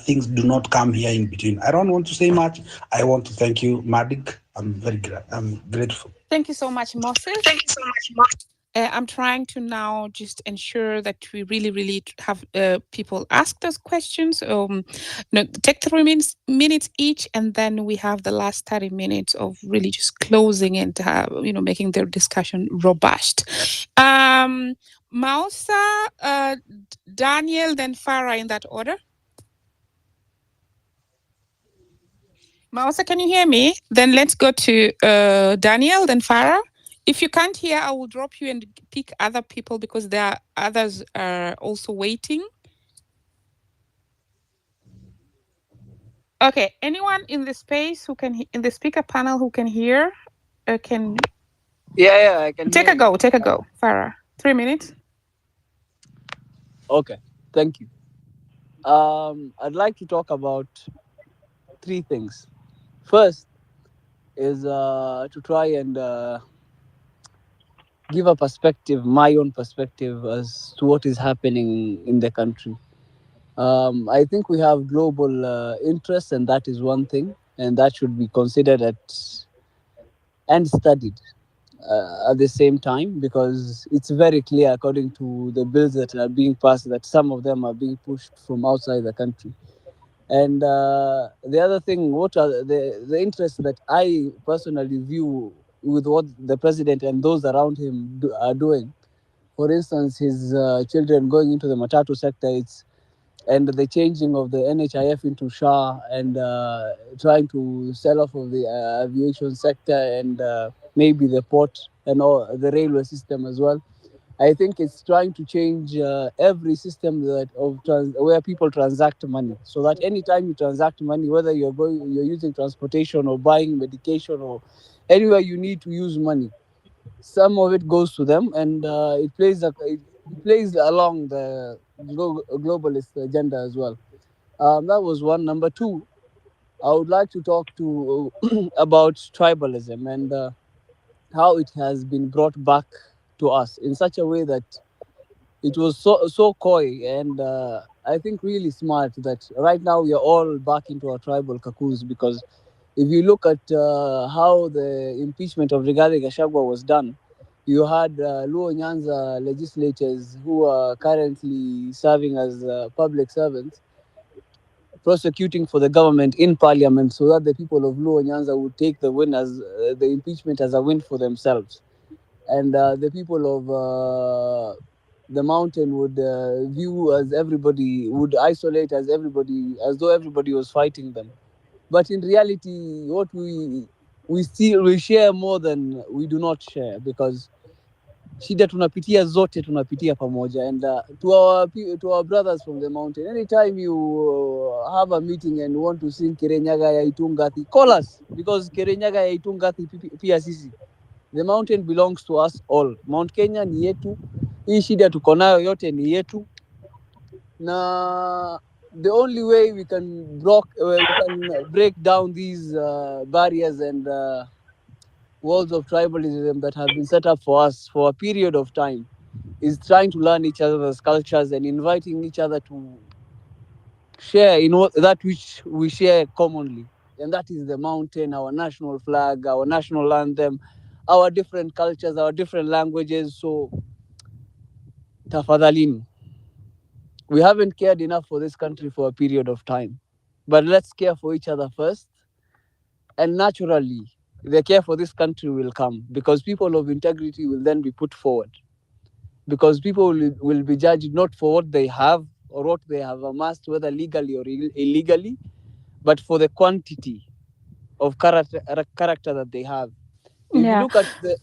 things do not come here in between. I don't want to say much. I want to thank you, Madik. I'm grateful. Thank you so much, Moses. Thank you so much, Moses. I'm trying to now just ensure that we really have people ask those questions. Take 3 minutes each, and then we have the last 30 minutes of really just closing and making their discussion robust. Mausa, Daniel, then Farah in that order. Mausa, can you hear me? Then let's go to Daniel, then Farah. If you can't hear, I will drop you and pick other people because there are others also waiting. Okay, anyone in the space who can in the speaker panel who can hear can. Yeah, I can. Take a go, Farah. 3 minutes. Okay, thank you. I'd like to talk about 3 things. First is to try and give a perspective, my own perspective, as to what is happening in the country. I think we have global interests, and that is one thing, and that should be considered and studied at the same time, because it's very clear, according to the bills that are being passed, that some of them are being pushed from outside the country. And the other thing, what are the interests that I personally view with what the president and those around him are doing? For instance, his children going into the matatu sector, and the changing of the NHIF into SHA, and trying to sell off of the aviation sector, and maybe the port and all the railway system as well. I think it's trying to change every system where people transact money, so that anytime you transact money, whether you're using transportation or buying medication or anywhere you need to use money, some of it goes to them, and it plays along the globalist agenda as well. That was one. Number two, I would like to talk to about tribalism and how it has been brought back to us in such a way that it was so coy, and I think really smart that right now we are all back into our tribal cocoons, because if you look at how the impeachment of Rigathi Gachagua was done, you had Luo Nyanza legislators who are currently serving as public servants prosecuting for the government in parliament, so that the people of Luo Nyanza would take the impeachment as a win for themselves, and the people of the mountain would view as everybody would isolate as though everybody was fighting them. But in reality, what we share more than we do not share, because shida tunapitia zote tunapitia pamoja. And to our brothers from the mountain, anytime you have a meeting and want to sing Kirenyaga ya Itungathi, call us, because Kirenyaga ya Itungathi pia sisi. The mountain belongs to us all. Mount Kenya ni yetu, hii shida tuko nayo yote ni yetu, na the only way we can break down these barriers and walls of tribalism that have been set up for us for a period of time is trying to learn each other's cultures and inviting each other to share in that which we share commonly, and that is the mountain, our national flag, our national anthem, our different cultures, our different languages. So tafadhalini, we haven't cared enough for this country for a period of time, but let's care for each other first, and naturally the care for this country will come, because people of integrity will then be put forward, because people will be judged not for what they have or what they have amassed, whether legally or illegally, but for the quantity of character that they have. If you look at the,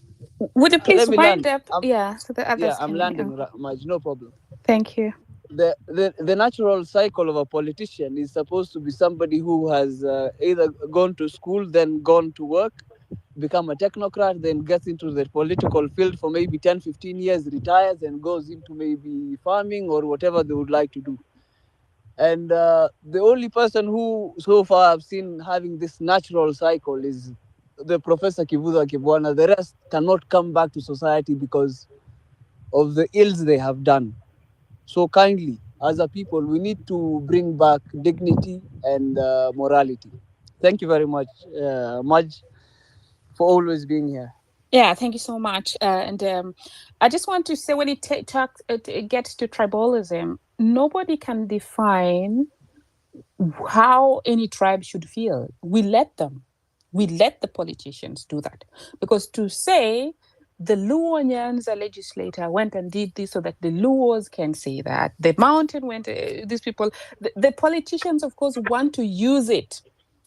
would you please wind up? So the others I'm landing, Maj, no problem. Thank you. The natural cycle of a politician is supposed to be somebody who has either gone to school, then gone to work, become a technocrat, then gets into the political field for maybe 10, 15 years, retires, and goes into maybe farming or whatever they would like to do. And the only person who so far I've seen having this natural cycle is the Professor Kivutha Kibwana. The rest cannot come back to society because of the ills they have done. So kindly, as a people, we need to bring back dignity and morality. Thank you very much, Maj, for always being here. Yeah, thank you so much. And I just want to say, when it gets to tribalism, nobody can define how any tribe should feel. We let them. We let the politicians do that. Because to say the Luo Nyanza legislator went and did this so that the Luos can say that, the mountain went, these people, the politicians, of course, want to use it.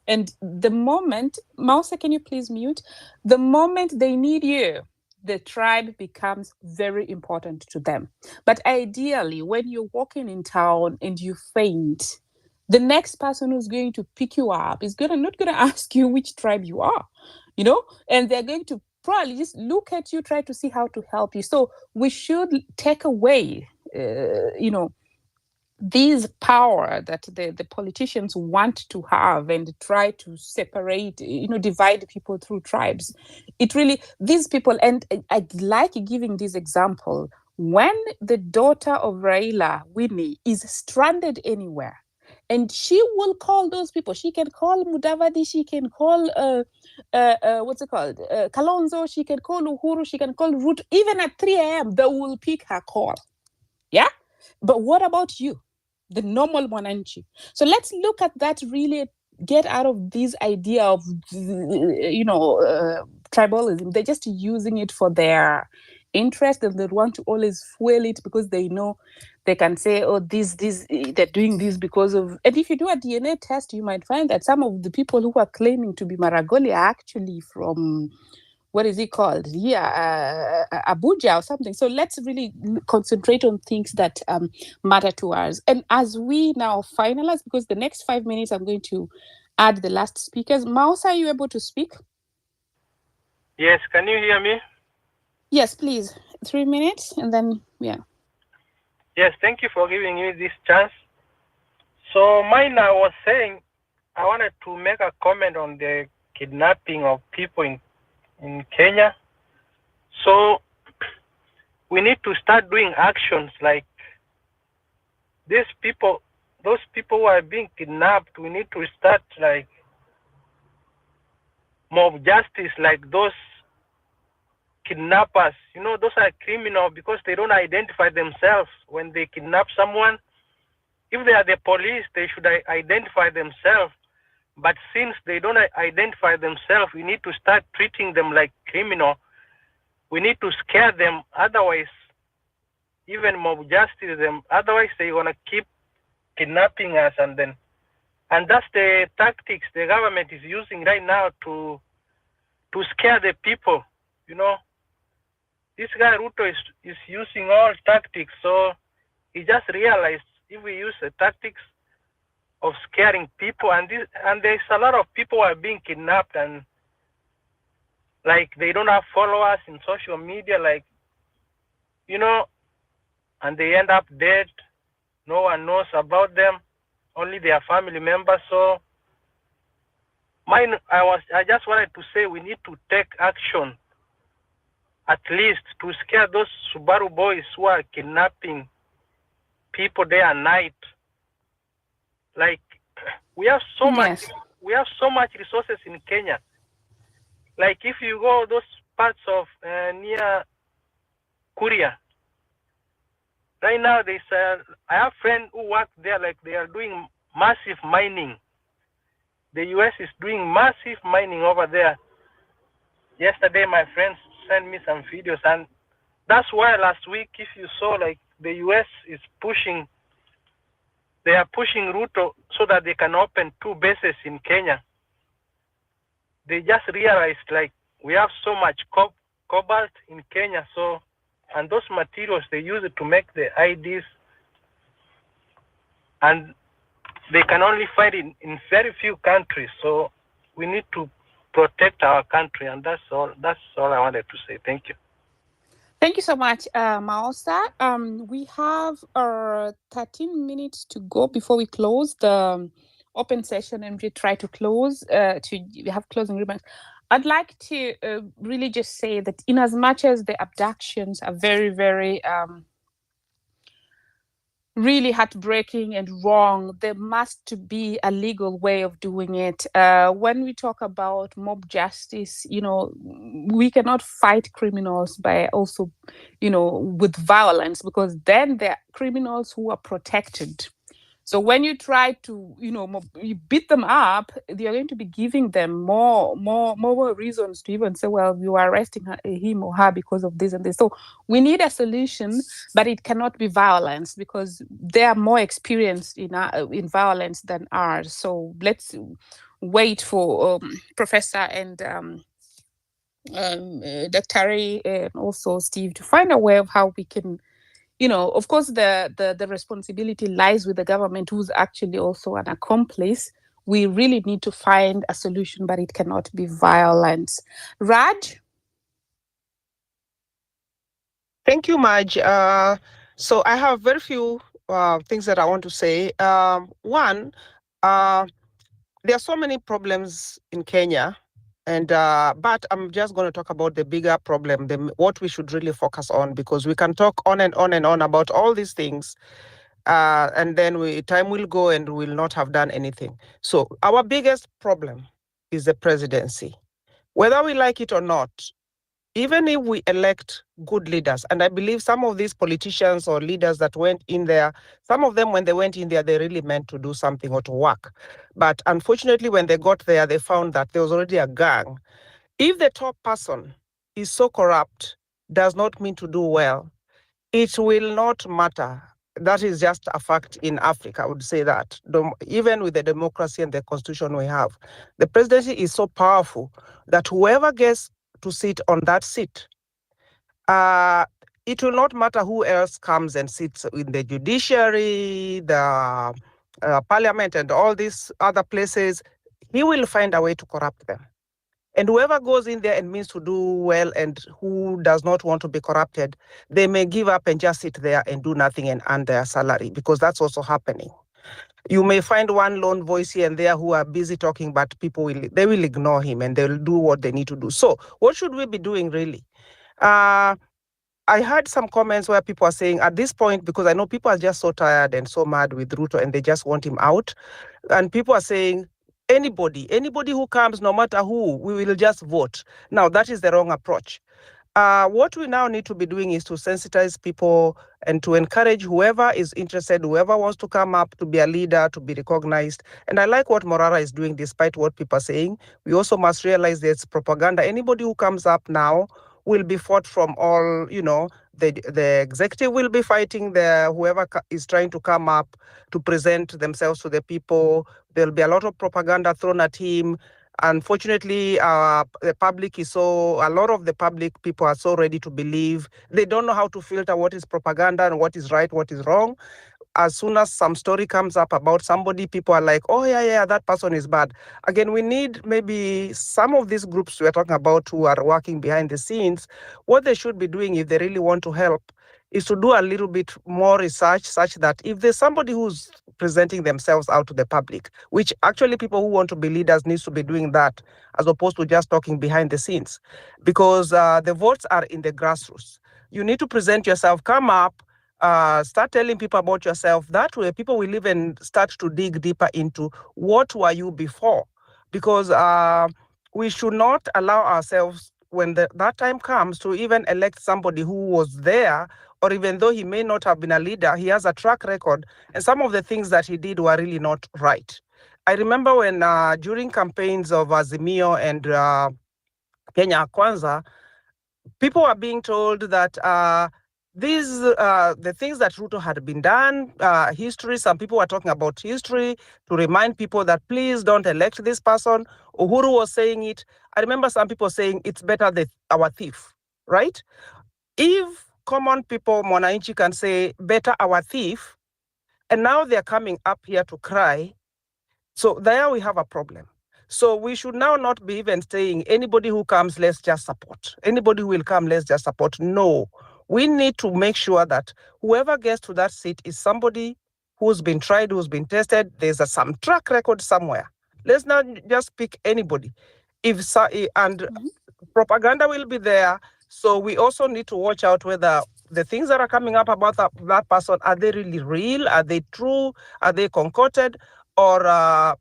And the moment, Mausa, can you please mute? The moment they need you, the tribe becomes very important to them. But ideally, when you're walking in town and you faint, the next person who's going to pick you up is not going to ask you which tribe you are, and they're going to probably just look at you, try to see how to help you. So we should take away, this power that the politicians want to have and try to separate, divide people through tribes. It really, these people, and I like giving this example, when the daughter of Raila, Winnie, is stranded anywhere, and she will call those people. She can call Mudavadi, she can call, what's it called? Kalonzo, she can call Uhuru, she can call Ruto. Even at 3 a.m., they will pick her call. Yeah? But what about you? the normal mwananchi. So let's look at that, really get out of this idea of, tribalism. They're just using it for their interest, and they want to always fuel it because they know they can say, oh, this, they're doing this because of. And if you do a DNA test, you might find that some of the people who are claiming to be Maragoli are actually from, what is it called? Yeah, Abuja or something. So let's really concentrate on things that matter to us. And as we now finalize, because the next 5 minutes, I'm going to add the last speakers. Mouse, are you able to speak? Yes, can you hear me? Yes, please. 3 minutes, and then, yeah. Yes, thank you for giving me this chance. So mine, I was saying, I wanted to make a comment on the kidnapping of people in Kenya. So we need to start doing actions like those people who are being kidnapped. We need to start like mob justice, like those kidnappers. Those are criminal because they don't identify themselves when they kidnap someone. If they are the police, they should identify themselves. But since they don't identify themselves, we need to start treating them like criminal. We need to scare them. Otherwise, even mob justice them. Otherwise, they're gonna keep kidnapping us, and that's the tactics the government is using right now to scare the people. This guy Ruto is using all tactics. So he just realized if we use the tactics of scaring people, and there's a lot of people who are being kidnapped, and like they don't have followers in social media, like and they end up dead. No one knows about them, only their family members. So I just wanted to say we need to take action, at least to scare those Subaru boys who are kidnapping people day and night. Like we have so much resources in Kenya. Like if you go those parts of near Kuria, right now I have friends who work there, like they are doing massive mining. The US is doing massive mining over there. Yesterday my friends sent me some videos, and that's why last week, if you saw, like the US is pushing Ruto so that they can open 2 bases in Kenya. They just realized like we have so much cobalt in Kenya, so, and those materials they use it to make the IDs, and they can only find it in very few countries. So we need to protect our country, and that's all I wanted to say. Thank you. Thank you so much, Maosa. We have 13 minutes to go before we close the open session, and we try to close to have closing remarks. I'd like to really just say that in as much as the abductions are very, very really heartbreaking and wrong, there must be a legal way of doing it. When we talk about mob justice, we cannot fight criminals by also, with violence, because then they're criminals who are protected. So when you try to, you beat them up, you're going to be giving them more reasons to even say, well, you are arresting him or her because of this and this. So we need a solution, but it cannot be violence, because they are more experienced in violence than ours. So let's wait for Professor and Dr. and also Steve to find a way of how we can, of course, the responsibility lies with the government, who's actually also an accomplice. We really need to find a solution, but it cannot be violence. Raj? Thank you, Maj. So I have very few things that I want to say. One, there are so many problems in Kenya, and but I'm just going to talk about the bigger problem, what we should really focus on, because we can talk on and on and on about all these things, and then time will go and we'll not have done anything. So our biggest problem is the presidency. Whether we like it or not, even if we elect good leaders, and I believe some of these politicians or leaders that went in there, some of them, when they went in there, they really meant to do something or to work. But unfortunately, when they got there, they found that there was already a gang. If the top person is so corrupt, does not mean to do well, it will not matter. That is just a fact in Africa, I would say that. Even with the democracy and the constitution we have, the presidency is so powerful that whoever gets to sit on that seat, it will not matter who else comes and sits in the judiciary, the parliament, and all these other places. He will find a way to corrupt them. And whoever goes in there and means to do well and who does not want to be corrupted, they may give up and just sit there and do nothing and earn their salary, because that's also happening. You may find one lone voice here and there who are busy talking, but people will ignore him and they'll do what they need to do. So what should we be doing really? I heard some comments where people are saying at this point, because I know people are just so tired and so mad with Ruto and they just want him out. And people are saying, anybody who comes, no matter who, we will just vote. Now, that is the wrong approach. What we now need to be doing is to sensitize people and to encourage whoever is interested, whoever wants to come up to be a leader, to be recognized. And I like what Morara is doing, despite what people are saying. We also must realize there's propaganda. Anybody who comes up now will be fought from all, the executive will be fighting whoever is trying to come up to present themselves to the people. There'll be a lot of propaganda thrown at him. Unfortunately, the public a lot of the public people are so ready to believe. They don't know how to filter what is propaganda and what is right, what is wrong. As soon as some story comes up about somebody, people are like, oh, yeah, that person is bad. Again, we need maybe some of these groups we're talking about who are working behind the scenes. What they should be doing if they really want to help is to do a little bit more research, such that if there's somebody who's presenting themselves out to the public, which actually people who want to be leaders needs to be doing that, as opposed to just talking behind the scenes, because the votes are in the grassroots. You need to present yourself, come up, start telling people about yourself. That way people will even start to dig deeper into what were you before, because we should not allow ourselves, when that time comes, to even elect somebody who was there, or even though he may not have been a leader, he has a track record, and some of the things that he did were really not right. I remember when during campaigns of Azimio and Kenya Kwanza, people were being told that the things that Ruto had been done, history, some people were talking about history to remind people that please don't elect this person. Uhuru was saying it. I remember some people saying it's better our thief, right? If common people, Mwananchi, can say better our thief, and now they're coming up here to cry, so there we have a problem. So we should now not be even saying anybody who comes, let's just support. Anybody who will come, let's just support. No, we need to make sure that whoever gets to that seat is somebody who's been tried, who's been tested. There's some track record somewhere. Let's not just pick anybody. Propaganda will be there. So we also need to watch out whether the things that are coming up about that person, are they really real? Are they true? Are they concocted? Or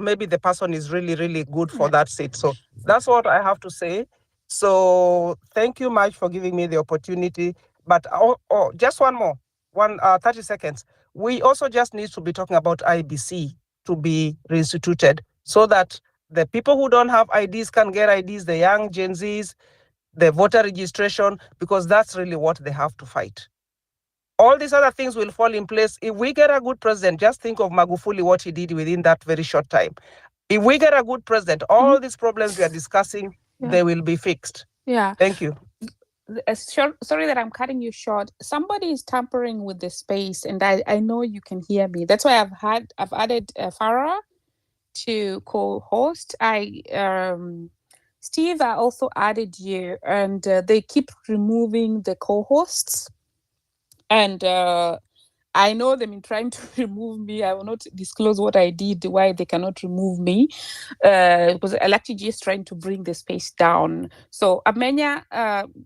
maybe the person is really, really good for that seat. So that's what I have to say. So thank you much for giving me the opportunity. But just one more, 30 seconds. We also just need to be talking about IBC to be reinstituted, so that the people who don't have IDs can get IDs, the young Gen Zs, the voter registration, because that's really what they have to fight. All these other things will fall in place. If we get a good president, just think of Magufuli, what he did within that very short time. If we get a good president, all these problems we are discussing, they will be fixed. Yeah. Thank you. Sorry that I'm cutting you short. Somebody is tampering with the space, and I know you can hear me. That's why I've added Farah to co-host. Steve, I also added you, and they keep removing the co-hosts. And I know they've been trying to remove me. I will not disclose what I did, why they cannot remove me. Because Alakti is trying to bring the space down. So Amenya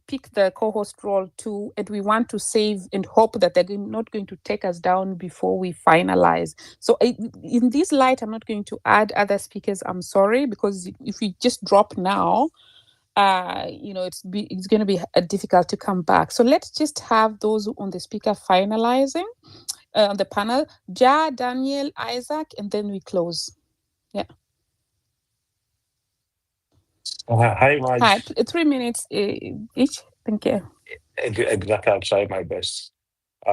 picked the co-host role too, and we want to save and hope that they're not going to take us down before we finalize. So in this light, I'm not going to add other speakers. I'm sorry, because if we just drop now, it's going to be difficult to come back. So let's just have those on the speaker finalizing on the panel. Ja, Daniel, Isaac, and then we close. Yeah. Hi, Maj. Hi, 3 minutes each. Thank you. Exactly, I'll try my best.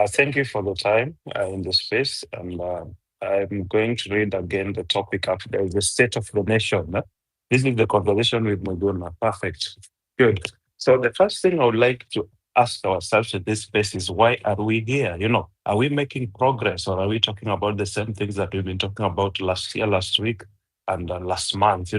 Thank you for the time in the space. And I'm going to read again the topic up there, the state of the nation. This is the conversation with Miguna. Perfect. Good. So the first thing I would like to ask ourselves in this space is, why are we here? Are we making progress, or are we talking about the same things that we've been talking about last year, last week, and last month?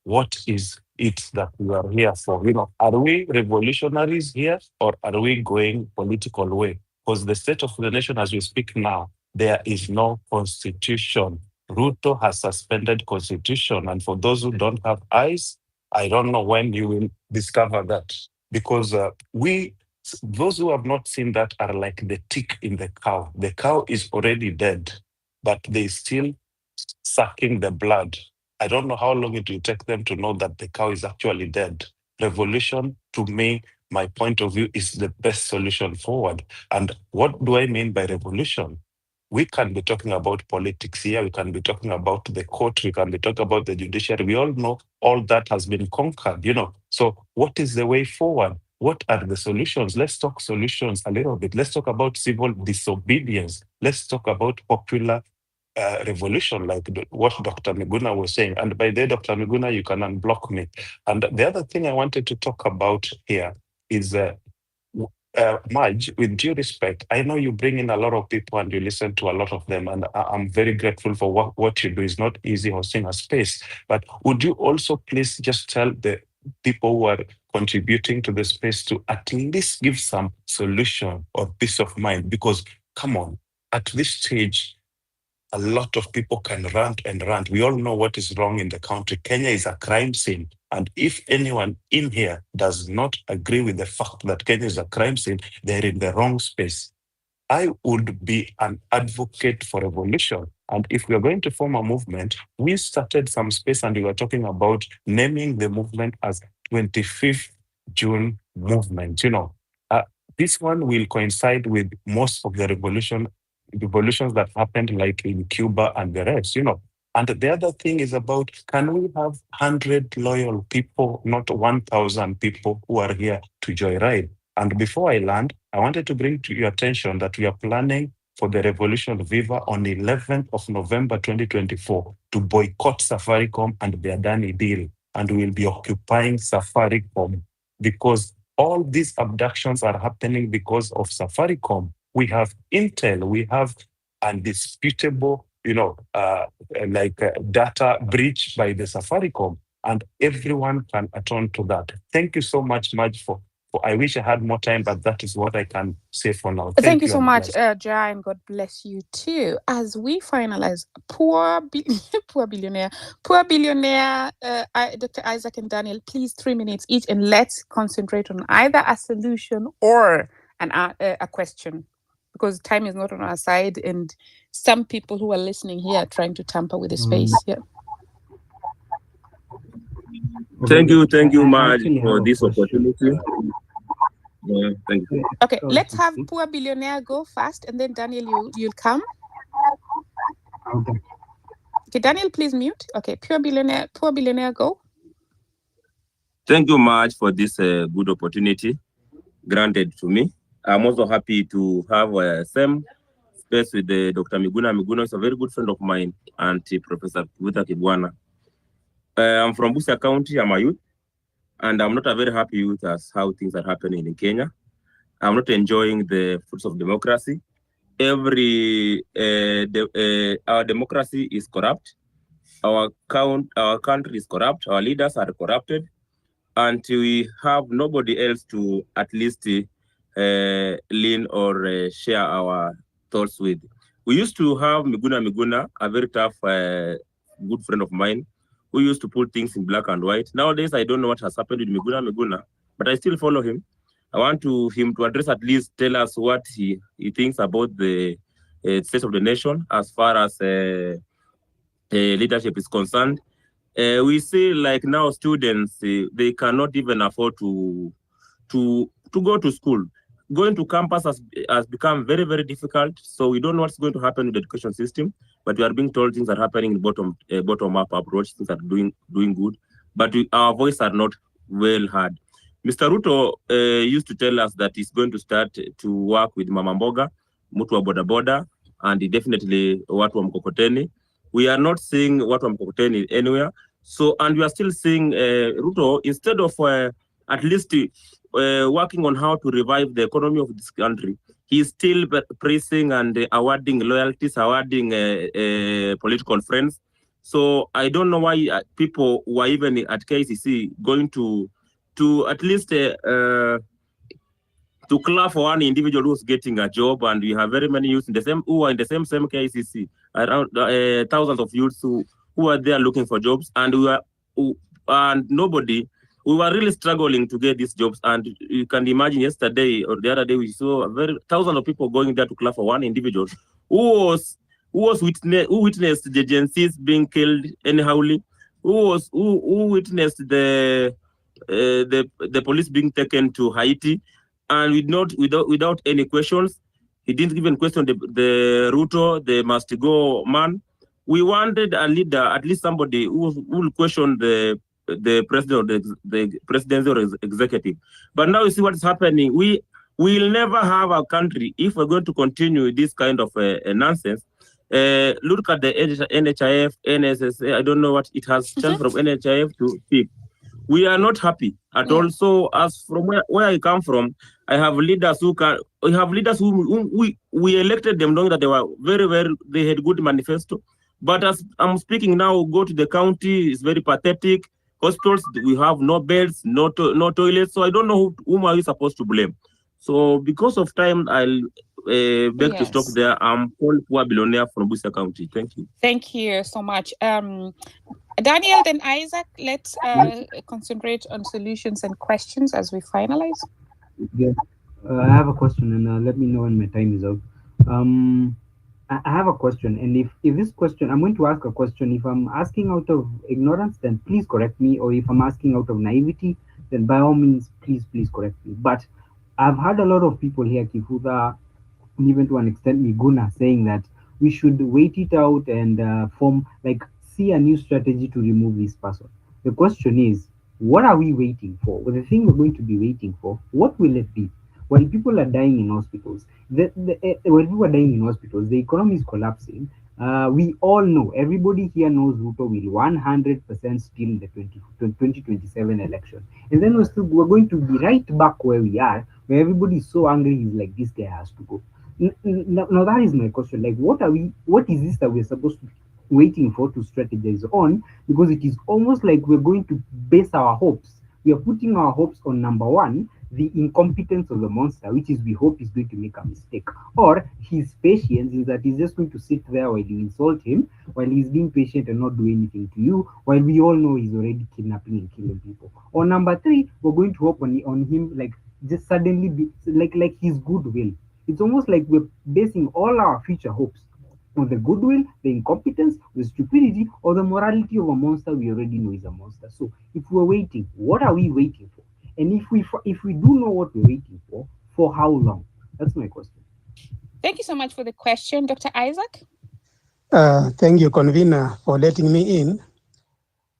What is it that we are here for? Are we revolutionaries here, or are we going political way? Because the state of the nation as we speak now, there is no constitution. Ruto has suspended constitution. And for those who don't have eyes, I don't know when you will discover that. Because those who have not seen that are like the tick in the cow. The cow is already dead, but they still sucking the blood. I don't know how long it will take them to know that the cow is actually dead. Revolution, to me, my point of view, is the best solution forward. And what do I mean by revolution? We can be talking about politics here. We can be talking about the court. We can be talking about the judiciary. We all know all that has been conquered, So what is the way forward? What are the solutions? Let's talk solutions a little bit. Let's talk about civil disobedience. Let's talk about popular revolution, like what Dr. Miguna was saying. And by the way, Dr. Miguna, you can unblock me. And the other thing I wanted to talk about here is, Maj, with due respect, I know you bring in a lot of people and you listen to a lot of them, and I'm very grateful for what you do. It's not easy hosting a space. But would you also please just tell the people who are contributing to the space to at least give some solution or peace of mind? Because, come on, at this stage, a lot of people can rant and rant. We all know what is wrong in the country. Kenya is a crime scene. And if anyone in here does not agree with the fact that Kenya is a crime scene, they're in the wrong space. I would be an advocate for revolution. And if we are going to form a movement, we started some space and we were talking about naming the movement as 25th June movement. This one will coincide with most of the revolutions that happened, like in Cuba and the rest, And the other thing is about, can we have 100 loyal people, not 1,000 people who are here to joyride? And before I land, I wanted to bring to your attention that we are planning for the Revolution Viva on 11th of November 2024 to boycott Safaricom and the Adani deal. And we will be occupying Safaricom because all these abductions are happening because of Safaricom. We have intel, we have undisputable, data breach by the Safaricom, and everyone can attend to that. Thank you so much, Maj, for I wish I had more time, but that is what I can say for now. Thank you so much, Jai, and God bless you too. As we finalize, poor billionaire, Dr. Isaac and Daniel, please 3 minutes each, and let's concentrate on either a solution or a question, because time is not on our side, and some people who are listening here are trying to tamper with the space. Yeah. Thank you, Maj, for this opportunity. Thank you. Okay, let's have poor billionaire go first, and then Daniel, you'll come. Okay, Daniel, please mute. Okay, poor billionaire, go. Thank you, Maj, for this good opportunity granted to me. I'm also happy to have same space with Dr. Miguna. Miguna is a very good friend of mine, and Professor Miguna Miguna. I'm from Busia County. I'm a youth, and I'm not a very happy youth as how things are happening in Kenya. I'm not enjoying the fruits of democracy. Our democracy is corrupt. Our country is corrupt. Our leaders are corrupted, and we have nobody else to at least lean or share our thoughts with. We used to have Miguna Miguna, a very tough, good friend of mine, who used to put things in black and white. Nowadays, I don't know what has happened with Miguna Miguna, but I still follow him. I want him to address, at least tell us what he thinks about the state of the nation as far as leadership is concerned. We see like now students, they cannot even afford to go to school. Going to campus has become very, very difficult. So we don't know what's going to happen with the education system, but we are being told things are happening in bottom up approach, things are doing good, but our voice are not well heard. Mr. Ruto used to tell us that he's going to start to work with Mama Mboga, Mutu wa Boda Boda, and definitely watu wa Mkokoteni. We are not seeing watu wa Mkokoteni anywhere. So, and we are still seeing Ruto, instead of at least working on how to revive the economy of this country, he's still praising and awarding loyalties, awarding political friends. So I don't know why people who are even at KCC going to at least to clap for one individual who's getting a job, and we have very many youths in the same who are in the same KCC, around thousands of youths who are there looking for jobs, and nobody. We were really struggling to get these jobs, and you can imagine yesterday or the other day we saw thousands of people going there to clap for one individual who witnessed the Gen Zs being killed anyhowly, who witnessed the police being taken to Haiti, and without any questions. He didn't even question the Ruto, the must go man. We wanted a leader, at least somebody who will question the president or the presidency or executive. But now you see what's happening. We will never have a country if we're going to continue this kind of nonsense. Look at the NHIF, NSSA. I don't know what it has changed from NHIF to PIP. We are not happy at all. So, as from where I come from, I have leaders who we elected them knowing that they were they had good manifesto. But as I'm speaking now, go to the county, it's very pathetic. Hospitals, we have no beds, no toilets. So I don't know whom are we supposed to blame. So because of time, I'll beg to stop there. I'm Paul Pua Billionaire from Busia County. Thank you. Thank you so much. Daniel, then Isaac, let's concentrate on solutions and questions as we finalize. Yeah, I have a question, and let me know when my time is up. I have a question, and if this question, I'm going to ask a question. If I'm asking out of ignorance, then please correct me, or if I'm asking out of naivety, then by all means, please correct me. But I've heard a lot of people here, Kifuza, and even to an extent Miguna, saying that we should wait it out and see a new strategy to remove this person. The question is, what are we waiting for? Well, the thing we're going to be waiting for, what will it be? When people are dying in hospitals, when people are dying in hospitals, the economy is collapsing. We all know, everybody here knows Ruto will 100% steal the 2027 election. And then we're going to be right back where we are, where everybody is so angry, he's like, this guy has to go. Now that is my question. Like, what is this that we're supposed to be waiting for to strategize on? Because it is almost like we're going to base our hopes. We are putting our hopes on, number one, the incompetence of the monster, which is we hope is going to make a mistake, or his patience is that he's just going to sit there while you insult him, while he's being patient and not do anything to you, while we all know he's already kidnapping and killing people. Or number three, we're going to hope on him, like, just suddenly be like his goodwill. It's almost like we're basing all our future hopes on the goodwill, the incompetence, the stupidity, or the morality of a monster we already know is a monster. So if we're waiting, what are we waiting for? And if we do know what we're waiting for how long? That's my question. Thank you so much for the question, Dr. Isaac. Thank you, convener, for letting me in.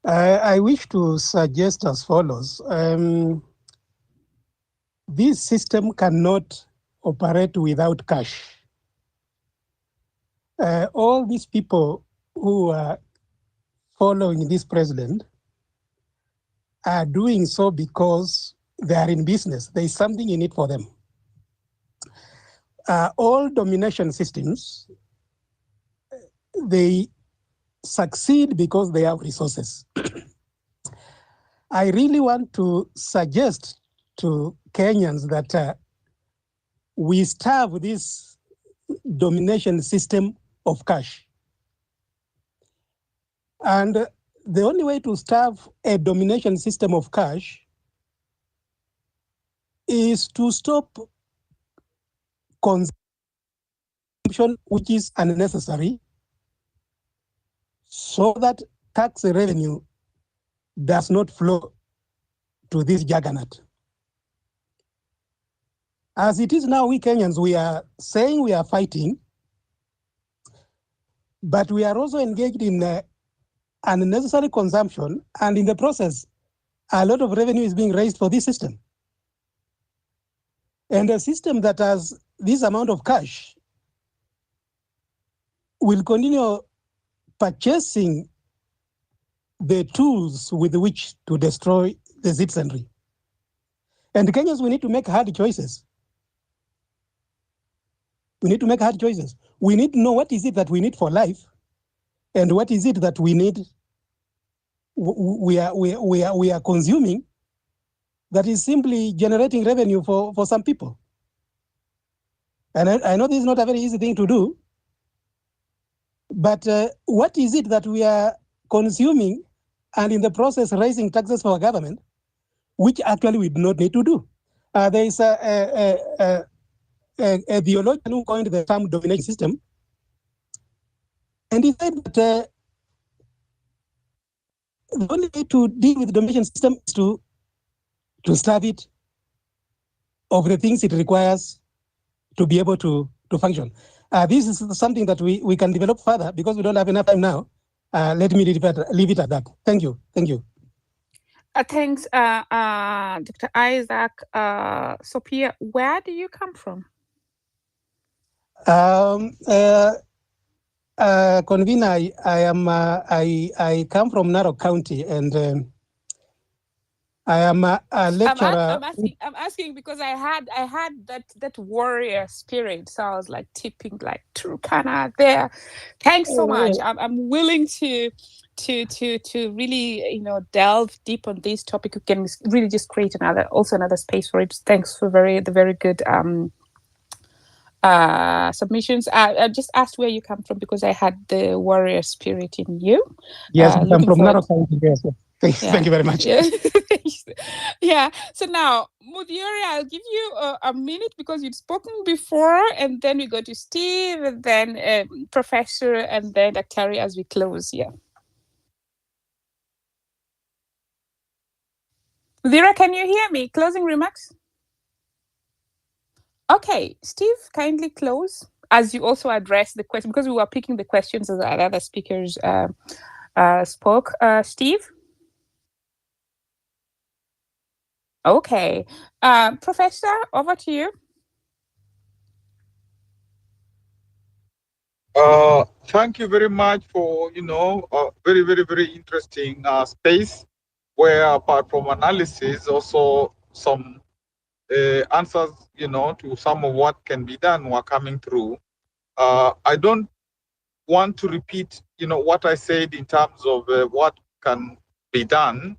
I wish to suggest as follows. This system cannot operate without cash. All these people who are following this president are doing so because they are in business. There is something in it for them. All domination systems, they succeed because they have resources. I really want to suggest to Kenyans that we starve this domination system of cash. And the only way to starve a domination system of cash is to stop consumption, which is unnecessary, so that tax revenue does not flow to this juggernaut. As it is now, we Kenyans, we are saying we are fighting, but we are also engaged in unnecessary consumption, and in the process, a lot of revenue is being raised for this system. And a system that has this amount of cash will continue purchasing the tools with which to destroy the citizenry. And Kenyans, we need to make hard choices. We need to make hard choices. We need to know what is it that we need for life, and what is it that we need, we are consuming, that is simply generating revenue for some people. And I know this is not a very easy thing to do, but what is it that we are consuming and in the process raising taxes for our government, which actually we do not need to do? There is a theologian who coined the term domination system, and he said that the only way to deal with the domination system is to starve it of the things it requires to be able to function. This is something that we can develop further because we don't have enough time now. Let me leave it at that. Thank you. Thank you. Thanks, Dr. Isaac. Sophia, where do you come from? Convener, I come from Narok County, and I am a lecturer. I'm asking because I had that warrior spirit, so I was like tipping like Turkana there. Thanks so much. I'm willing to really delve deep on this topic. We can really just create another space for it. Thanks for the very good submissions. I just asked where you come from because I had the warrior spirit in you. Yes, I'm from Narok County. Yes. Thank you very much. Yeah. Yeah. So now, Mudiori, I'll give you a minute because you'd spoken before, and then we go to Steve, and then Professor, and then Dr. as we close. Yeah. Mudiori, can you hear me? Closing remarks? Okay, Steve, kindly close as you also address the question, because we were picking the questions as other speakers spoke. Steve? Okay. Professor, over to you. Thank you very much for, a very, very, very interesting space where, apart from analysis, also some answers, to some of what can be done were coming through. I don't want to repeat, what I said in terms of what can be done,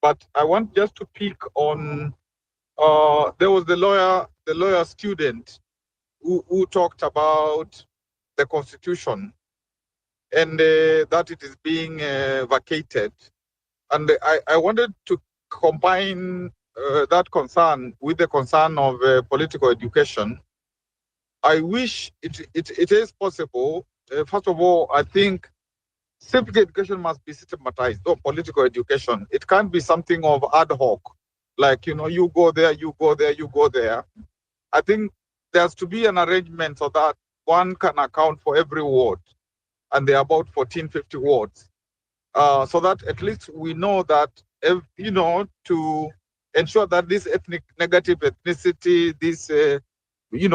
but I want just to pick on, there was the lawyer student who talked about the Constitution and that it is being vacated. And I wanted to combine that concern with the concern of political education. I wish it is possible. First of all, I think civic education must be systematized, or political education. It can't be something of ad hoc, like, you go there, you go there, you go there. I think there has to be an arrangement so that one can account for every ward, and there are about 1450 wards, so that at least we know that, to ensure that this negative ethnicity, this,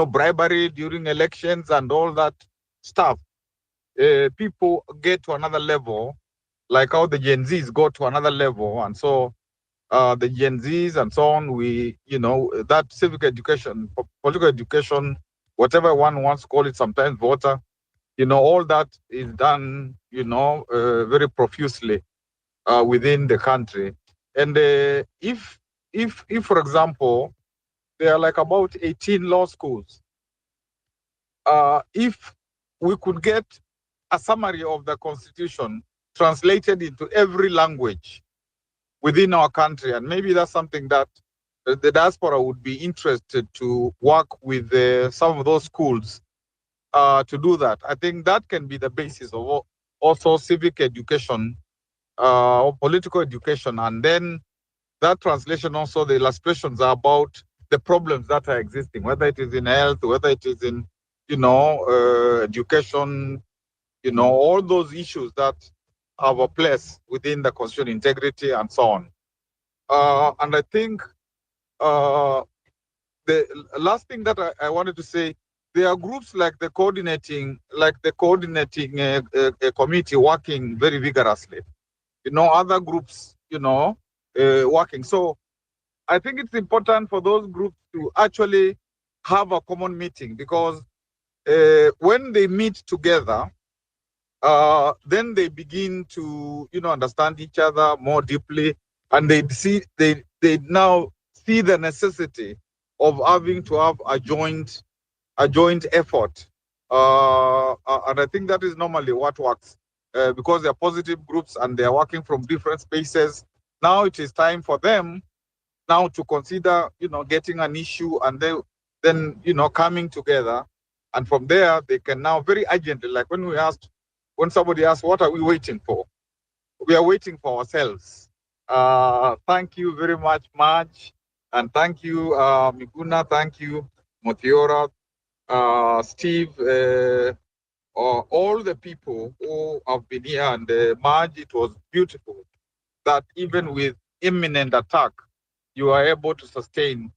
bribery during elections and all that stuff, people get to another level, like how the Gen Zs go to another level. And so the Gen Zs and so on, that civic education, political education, whatever one wants to call it, sometimes voter, all that is done, very profusely within the country. And if, for example, there are like about 18 law schools, if we could get a summary of the Constitution translated into every language within our country, and maybe that's something that the diaspora would be interested to work with some of those schools to do that. I think that can be the basis of also civic education or political education, and then that translation also, the illustrations are about the problems that are existing, whether it is in health, whether it is in, education, all those issues that have a place within the constitutional integrity and so on. And I think the last thing that I wanted to say, there are groups like the coordinating committee working very vigorously. Other groups, working. So I think it's important for those groups to actually have a common meeting, because when they meet together, then they begin to, understand each other more deeply, and they now see the necessity of having to have a joint effort. And I think that is normally what works, because they're positive groups and they're working from different spaces. Now it is time for them now to consider, getting an issue, and then coming together. And from there, they can now very urgently, like when somebody asked, what are we waiting for? We are waiting for ourselves. Thank you very much, Marge. And thank you, Miguna. Thank you, Motiora, Steve, all the people who have been here. And Marge, it was beautiful that even with imminent attack, you are able to sustain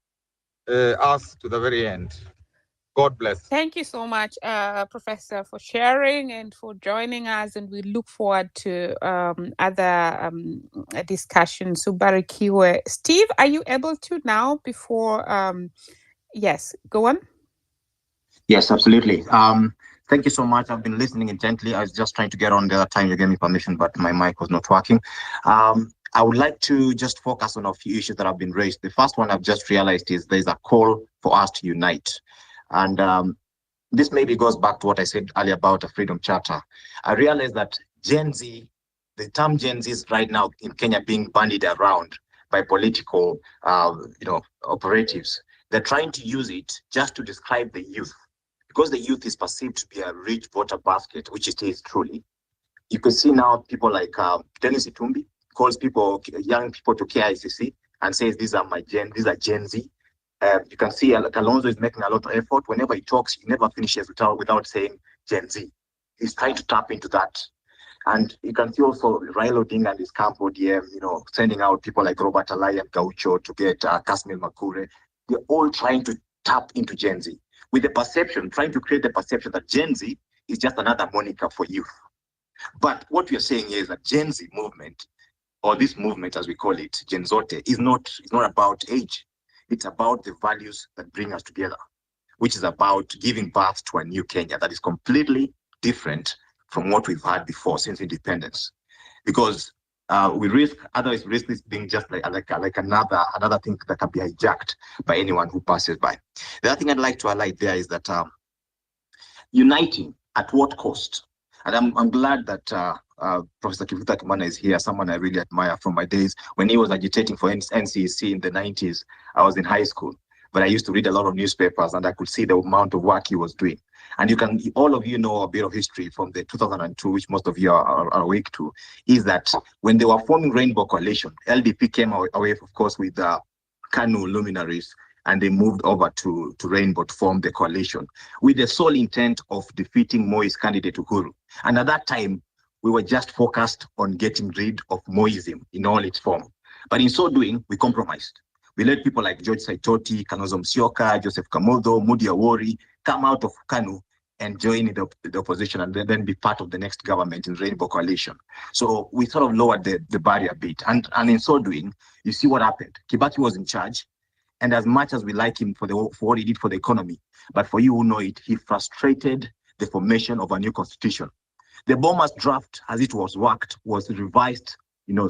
us to the very end. God bless. Thank you so much, Professor, for sharing and for joining us. And we look forward to other discussions. Subarikiwe. Steve, are you able to now before? Yes, go on. Yes, absolutely. Thank you so much. I've been listening intently. I was just trying to get on the other time you gave me permission, but my mic was not working. I would like to just focus on a few issues that have been raised. The first one I've just realized is there's a call for us to unite. And this maybe goes back to what I said earlier about a freedom charter. I realized that Gen Z, the term Gen Z is right now in Kenya being bandied around by political, operatives. They're trying to use it just to describe the youth, because the youth is perceived to be a rich voter basket, which it is truly. You can see now people like Dennis Itumbi calls young people to KICC and says these are Gen Z. You can see Kalonzo is making a lot of effort. Whenever he talks, he never finishes without saying Gen Z. He's trying to tap into that. And you can see also Raila Odinga and his camp ODM, sending out people like Robert Alai and Gaucho to get Kasmil Makure. They're all trying to tap into Gen Z with the perception, trying to create the perception that Gen Z is just another moniker for youth. But what we are saying here is that Gen Z movement, or this movement as we call it, Gen Zote, is not about age. It's about the values that bring us together, which is about giving birth to a new Kenya that is completely different from what we've had before since independence. Because we risk this being just like another thing that can be hijacked by anyone who passes by. The other thing I'd like to highlight there is that uniting at what cost? And I'm glad that Professor Kivuta Kimana is here, someone I really admire from my days. When he was agitating for NCEC in the 90s, I was in high school, but I used to read a lot of newspapers and I could see the amount of work he was doing. And all of you know a bit of history from the 2002, which most of you are awake to, is that when they were forming Rainbow Coalition, LDP came away, of course, with KANU luminaries, and they moved over to Rainbow to form the coalition with the sole intent of defeating Moi's candidate Uhuru. And at that time, we were just focused on getting rid of Moism in all its form. But in so doing, we compromised. We let people like George Saitoti, Kalonzo Musyoka, Joseph Kamudo, Mudi Awori come out of KANU and join the opposition and then be part of the next government in Rainbow Coalition. So we sort of lowered the barrier a bit. And in so doing, you see what happened. Kibaki was in charge. And as much as we like him for what he did for the economy, but for you who know it, he frustrated the formation of a new constitution. The Bomas draft, as it was worked, was revised,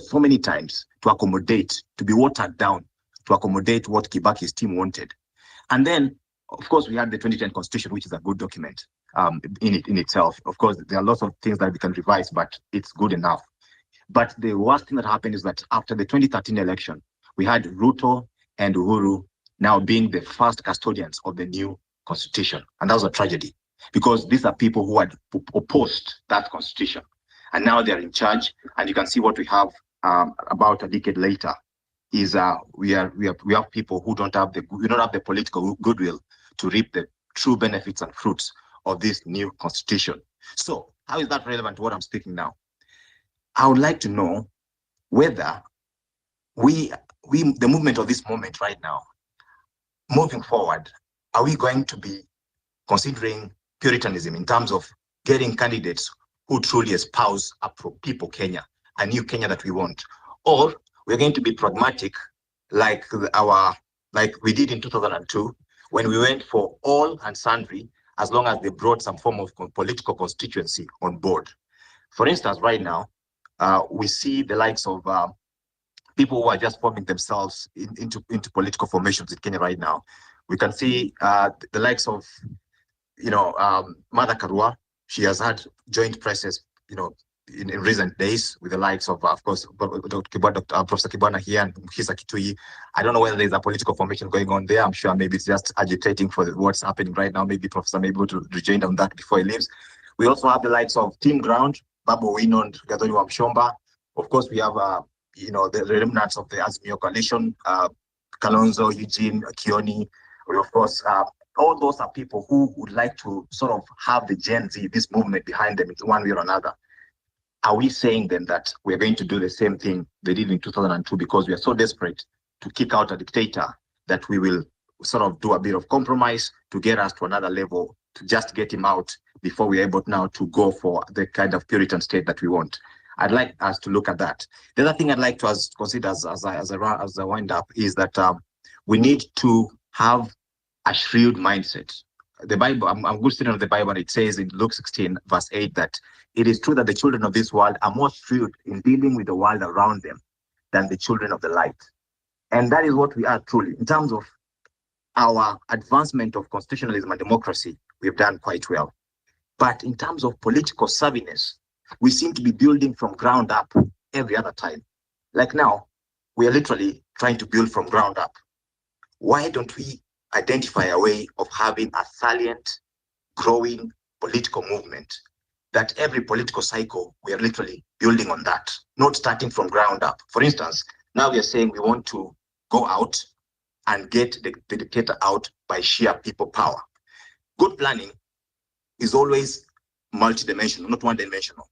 so many times to accommodate, to be watered down, to accommodate what Kibaki's team wanted. And then, of course, we had the 2010 constitution, which is a good document in itself. Of course, there are lots of things that we can revise, but it's good enough. But the worst thing that happened is that after the 2013 election, we had Ruto and Uhuru now being the first custodians of the new constitution. And that was a tragedy, because these are people who had opposed that constitution. and now they're in charge. And you can see what we have about a decade later is we have people who don't have the political goodwill to reap the true benefits and fruits of this new constitution. So how is that relevant to what I'm speaking now? I would like to know whether the movement of this moment right now, moving forward, are we going to be considering Puritanism in terms of getting candidates who truly espouse a pro-people Kenya, a new Kenya that we want? Or we're going to be pragmatic like we did in 2002 when we went for all and sundry as long as they brought some form of political constituency on board. For instance, right now, we see the likes of people who are just forming themselves into political formations in Kenya right now. We can see the likes of, Martha Karua. She has had joint presses, in recent days with the likes of course, Professor Kibwana here and Hisa Kitui. I don't know whether there's a political formation going on there. I'm sure maybe it's just agitating for what's happening right now. Maybe Professor may be able to rejoin on that before he leaves. We also have the likes of Team Ground, Babu Wino and Gathoni Wamshomba. Of course, we have the remnants of the Azimio coalition, Kalonzo, Eugene, Kioni. Of course, all those are people who would like to sort of have the Gen Z, this movement behind them in one way or another. Are we saying then that we're going to do the same thing they did in 2002 because we are so desperate to kick out a dictator that we will sort of do a bit of compromise to get us to another level, to just get him out before we're able now to go for the kind of Puritan state that we want? I'd like us to look at that. The other thing I'd like to consider as I wind up is that we need to have a shrewd mindset. The Bible, I'm a good student of the Bible, and it says in Luke 16, verse 8, that it is true that the children of this world are more shrewd in dealing with the world around them than the children of the light. And that is what we are truly. In terms of our advancement of constitutionalism and democracy, we've done quite well. But in terms of political savviness, we seem to be building from ground up every other time. Like now, we are literally trying to build from ground up. Why don't we identify a way of having a salient, growing political movement that every political cycle, we are literally building on that, not starting from ground up. For instance, now we are saying we want to go out and get the dictator out by sheer people power. Good planning is always multidimensional, not one-dimensional.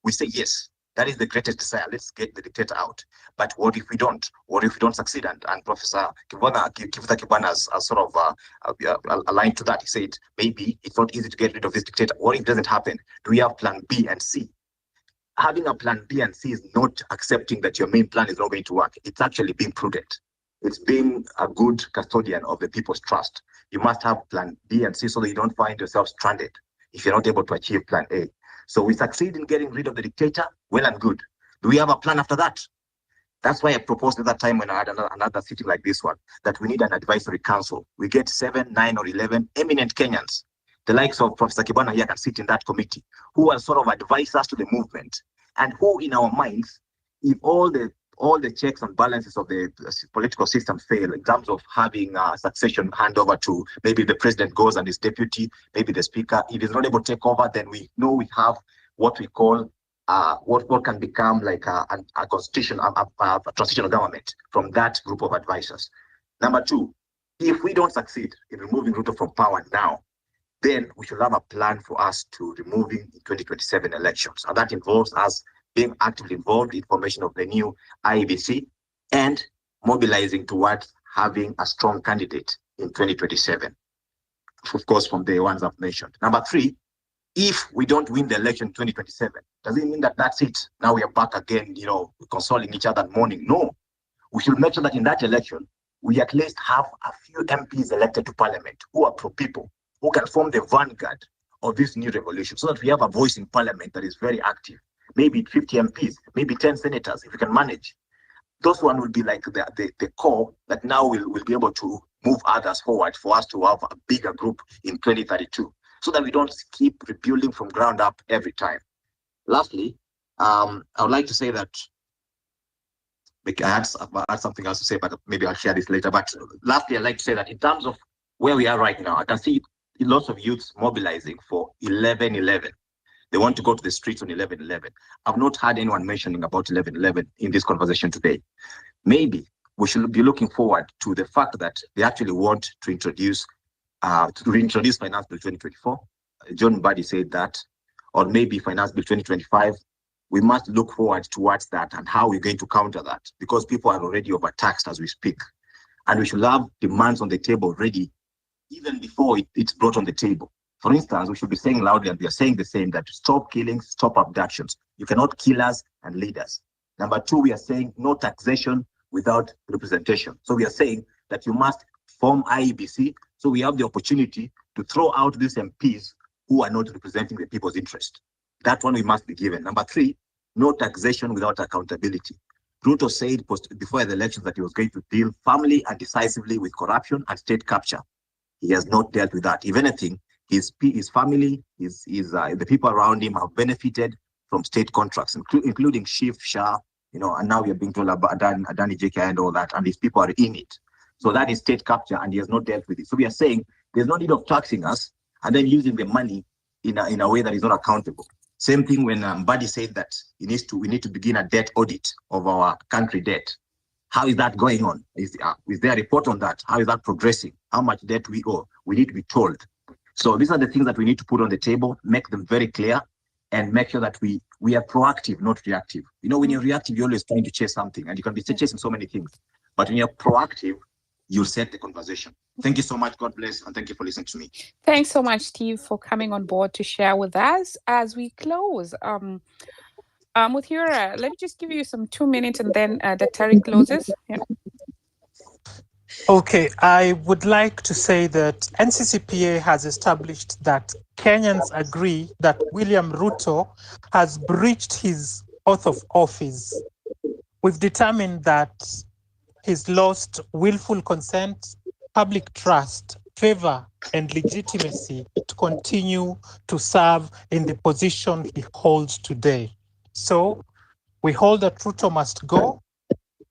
We say, yes, that is the greatest desire. Let's get the dictator out. But what if we don't? What if we don't succeed? And Professor Kibwana has sort of aligned to that. He said, maybe it's not easy to get rid of this dictator. What if it doesn't happen? Do we have plan B and C? Having a plan B and C is not accepting that your main plan is not going to work. It's actually being prudent. It's being a good custodian of the people's trust. You must have plan B and C so that you don't find yourself stranded if you're not able to achieve plan A. So we succeed in getting rid of the dictator, well and good. Do we have a plan after that? That's why I proposed at that time when I had another sitting like this one, that we need an advisory council. We get 7, 9, or 11 eminent Kenyans, the likes of Professor Kibwana here can sit in that committee, who will sort of advise us to the movement, and who in our minds, if all the checks and balances of the political system fail in terms of having a succession handover to maybe the president goes and his deputy, maybe the speaker, if he's not able to take over, then we know we have what we call what can become like a constitutional, a transitional government from that group of advisors. Number two, if we don't succeed in removing Ruto from power now, then we should have a plan for us to removing in 2027 elections. And that involves us being actively involved in formation of the new IEBC and mobilizing towards having a strong candidate in 2027. Of course, from the ones I've mentioned. Number three, if we don't win the election in 2027, does it mean that that's it? Now we are back again, consoling each other and mourning? No. We should make sure that in that election, we at least have a few MPs elected to parliament who are pro-people, who can form the vanguard of this new revolution, so that we have a voice in parliament that is very active. Maybe 50 MPs, maybe 10 senators, if we can manage. Those one will be like the core that now will be able to move others forward for us to have a bigger group in 2032, so that we don't keep rebuilding from ground up every time. Lastly, I would like to say that I had something else to say, but maybe I'll share this later. But lastly, I'd like to say that in terms of where we are right now, I can see lots of youths mobilizing for 11-11. They want to go to the streets on 11/11. I've not heard anyone mentioning about 11/11 in this conversation today. Maybe we should be looking forward to the fact that they actually want to reintroduce Finance Bill 2024. John Mbadi said that, or maybe Finance Bill 2025. We must look forward towards that and how we're going to counter that, because people are already overtaxed as we speak. And we should have demands on the table ready even before it's brought on the table. For instance, we should be saying loudly, and we are saying the same, that stop killings, stop abductions. You cannot kill us and lead us. Number two, we are saying no taxation without representation. So we are saying that you must form IEBC, so we have the opportunity to throw out these MPs who are not representing the people's interest. That one we must be given. Number three, no taxation without accountability. Ruto said before the elections that he was going to deal firmly and decisively with corruption and state capture. He has not dealt with that. If anything, his family, the people around him have benefited from state contracts, including Chief Shah, and now we are being told about Adani JK and all that, and these people are in it. So that is state capture, and he has not dealt with it. So we are saying there's no need of taxing us and then using the money in a way that is not accountable. Same thing when Mbadi said that we need to begin a debt audit of our country debt. How is that going on? Is there a report on that? How is that progressing? How much debt we owe? We need to be told. So these are the things that we need to put on the table, make them very clear, and make sure that we are proactive, not reactive. When you're reactive, you're always trying to chase something, and you can be chasing so many things. But when you're proactive, you'll set the conversation. Thank you so much. God bless, and thank you for listening to me. Thanks so much, Steve, for coming on board to share with us. As we close, Muthiora, let me just give you some 2 minutes, and then Dr. closes. Yeah. Okay, I would like to say that NCCPA has established that Kenyans agree that William Ruto has breached his oath of office. We've determined that he's lost willful consent, public trust, favor, and legitimacy to continue to serve in the position he holds today. So we hold that Ruto must go.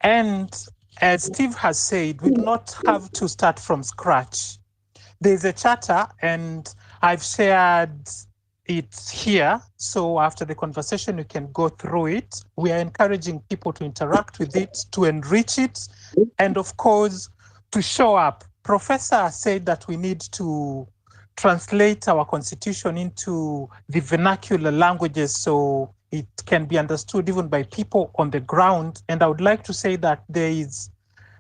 And as Steve has said, we do not have to start from scratch. There's a charter, and I've shared it here. So after the conversation, you can go through it. We are encouraging people to interact with it, to enrich it, and of course, to show up. Professor said that we need to translate our constitution into the vernacular languages so it can be understood even by people on the ground. And I would like to say that there is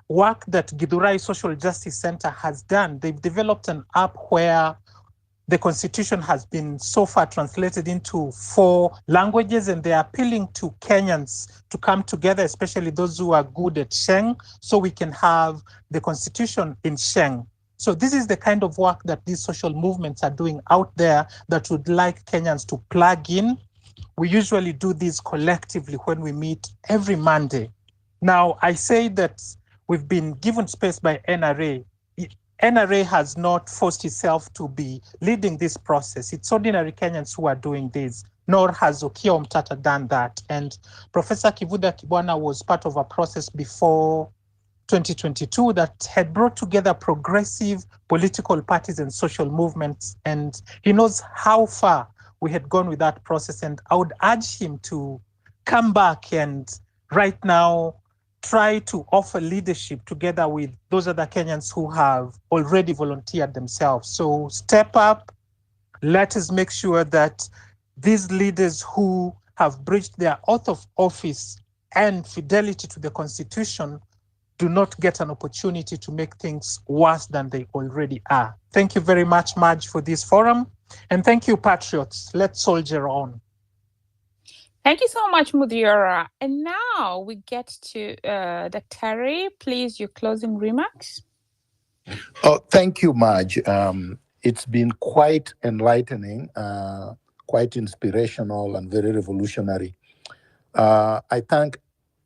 work that Githurai Social Justice Center has done. They've developed an app where the constitution has been so far translated into 4 languages, and they're appealing to Kenyans to come together, especially those who are good at Sheng, so we can have the constitution in Sheng. So this is the kind of work that these social movements are doing out there that would like Kenyans to plug in. We usually do this collectively when we meet every Monday. Now, I say that we've been given space by NRA. NRA has not forced itself to be leading this process. It's ordinary Kenyans who are doing this, nor has Okiya Omtata done that. And Professor Kivutha Kibwana was part of a process before 2022 that had brought together progressive political parties and social movements. And he knows how far we had gone with that process. And I would urge him to come back and right now try to offer leadership together with those other Kenyans who have already volunteered themselves. So step up. Let us make sure that these leaders who have breached their oath of office and fidelity to the Constitution do not get an opportunity to make things worse than they already are. Thank you very much, Marge, for this forum. And thank you, Patriots. Let's soldier on. Thank you so much, Muthiora. And now we get to Dr. Please, your closing remarks. Oh, thank you, Marge. It's been quite enlightening, quite inspirational, and very revolutionary. I thank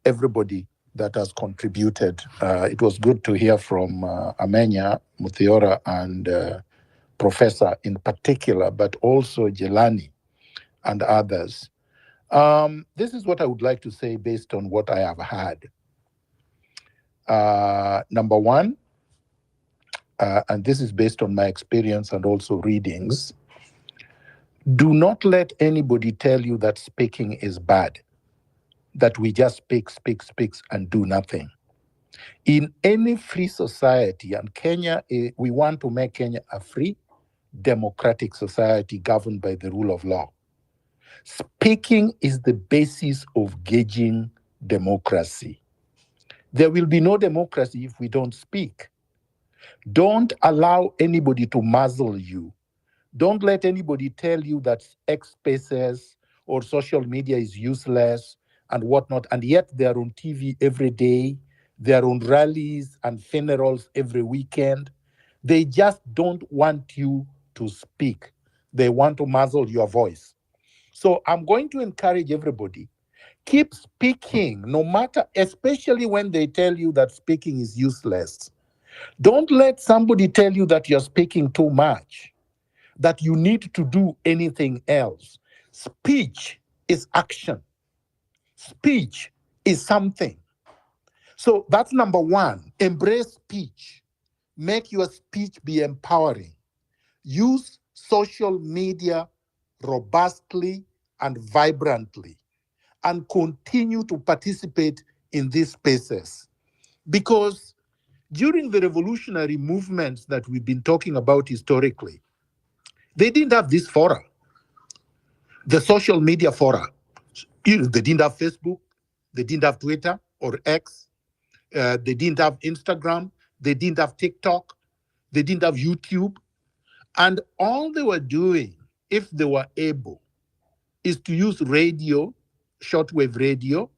everybody that has contributed. It was good to hear from Amenya, Muthiora, and Professor in particular, but also Jelani and others. This is what I would like to say based on what I have heard. Number one, and this is based on my experience and also readings, Do not let anybody tell you that speaking is bad, that we just speak, and do nothing. In any free society, and Kenya, we want to make Kenya a free, democratic society governed by the rule of law. Speaking is the basis of gauging democracy. There will be no democracy if we don't speak. Don't allow anybody to muzzle you. Don't let anybody tell you that X Spaces or social media is useless and whatnot, and yet they are on TV every day. They are on rallies and funerals every weekend. They just don't want you to speak. They want to muzzle your voice. So I'm going to encourage everybody, keep speaking, no matter, especially when they tell you that speaking is useless. Don't let somebody tell you that you're speaking too much, that you need to do anything else. Speech is action. Speech is something. So that's number one. Embrace speech. Make your speech be empowering. Use social media robustly and vibrantly, and continue to participate in these spaces. Because during the revolutionary movements that we've been talking about historically, they didn't have this fora, the social media fora. They didn't have Facebook, they didn't have Twitter or X, they didn't have Instagram, they didn't have TikTok, they didn't have YouTube. And all they were doing, if they were able, is to use radio, shortwave radio,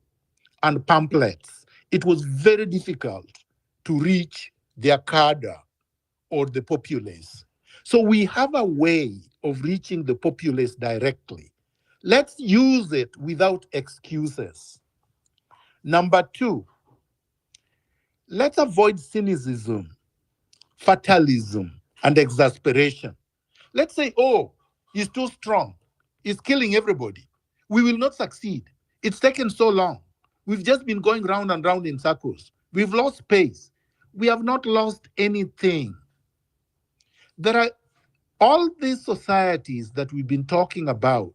and pamphlets. It was very difficult to reach their cadre or the populace. So we have a way of reaching the populace directly. Let's use it without excuses. Number two, let's avoid cynicism, fatalism, and exasperation. Let's say, oh, he's too strong. He's killing everybody. We will not succeed. It's taken so long. We've just been going round and round in circles. We've lost pace. We have not lost anything. There are all these societies that we've been talking about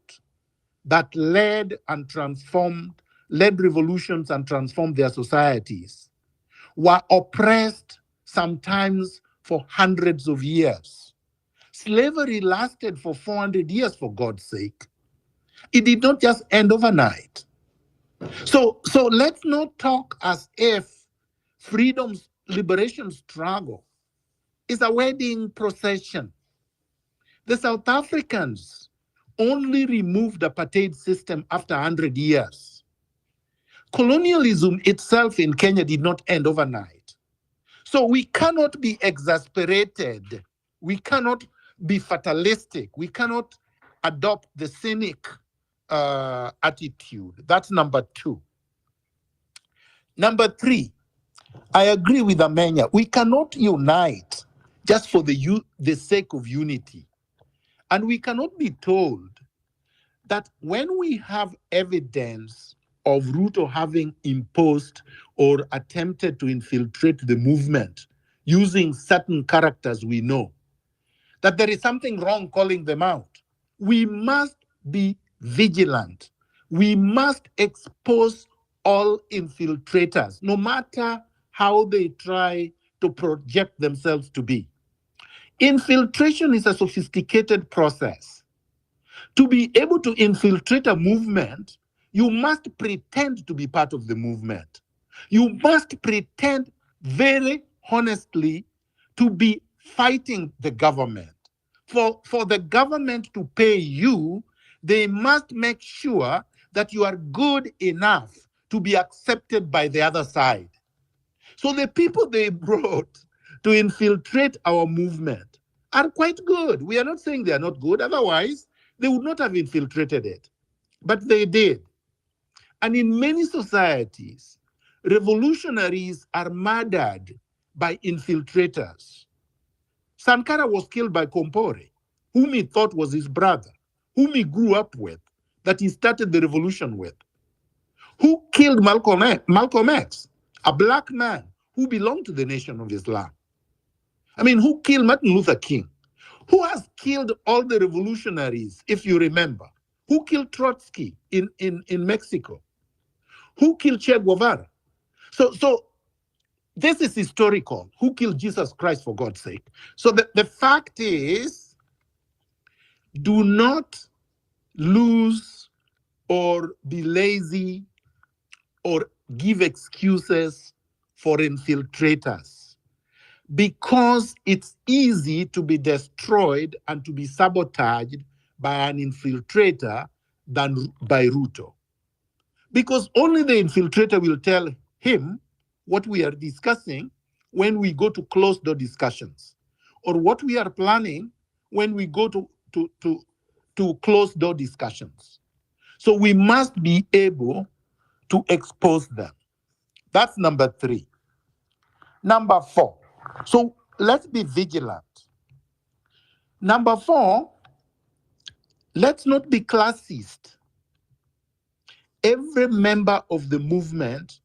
that led revolutions and transformed their societies, were oppressed sometimes for hundreds of years. Slavery lasted for 400 years, for God's sake. It did not just end overnight. So let's not talk as if freedom's liberation struggle is a wedding procession. The South Africans only removed the apartheid system after 100 years. Colonialism itself in Kenya did not end overnight. So we cannot be exasperated. We cannot be fatalistic. We cannot adopt the cynic attitude. That's number two. Number three, I agree with Amenya. We cannot unite just for the sake of unity. And we cannot be told that when we have evidence of Ruto having imposed or attempted to infiltrate the movement using certain characters we know, that there is something wrong calling them out. We must be vigilant. We must expose all infiltrators, no matter how they try to project themselves to be. Infiltration is a sophisticated process. To be able to infiltrate a movement, you must pretend to be part of the movement. You must pretend very honestly to be fighting the government. For the government to pay you, they must make sure that you are good enough to be accepted by the other side. So the people they brought to infiltrate our movement are quite good. We are not saying they are not good. Otherwise, they would not have infiltrated it. But they did. And in many societies, revolutionaries are murdered by infiltrators. Sankara was killed by Kompore, whom he thought was his brother, whom he grew up with, that he started the revolution with. Who killed Malcolm X, a black man who belonged to the Nation of Islam? I mean, who killed Martin Luther King? Who has killed all the revolutionaries, if you remember? Who killed Trotsky in Mexico? Who killed Che Guevara? So this is historical. Who killed Jesus Christ, for God's sake? So the fact is, do not lose or be lazy or give excuses for infiltrators, because it's easy to be destroyed and to be sabotaged by an infiltrator than by Ruto. Because only the infiltrator will tell him what we are discussing when we go to closed door discussions, or what we are planning when we go to closed door discussions. So we must be able to expose them. That's number 3. Number 4. So let's be vigilant. Number 4, let's not be classist. Every member of the movement,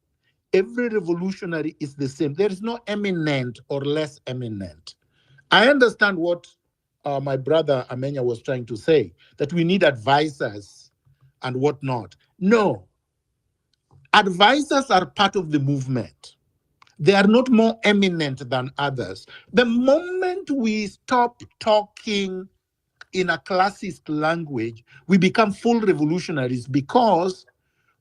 every revolutionary is the same. There is no eminent or less eminent. I understand what my brother Amenya was trying to say, that we need advisors and whatnot. No, advisors are part of the movement. They are not more eminent than others. The moment we stop talking in a classist language, we become full revolutionaries, because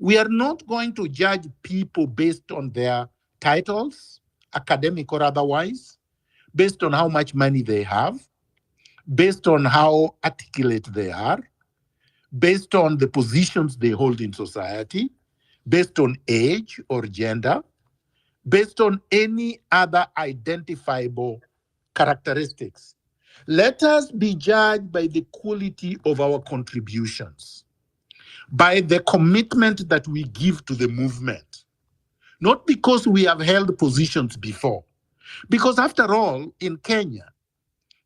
we are not going to judge people based on their titles, academic or otherwise, based on how much money they have, based on how articulate they are, based on the positions they hold in society, based on age or gender, based on any other identifiable characteristics. Let us be judged by the quality of our contributions, by the commitment that we give to the movement, not because we have held positions before. Because after all, in Kenya,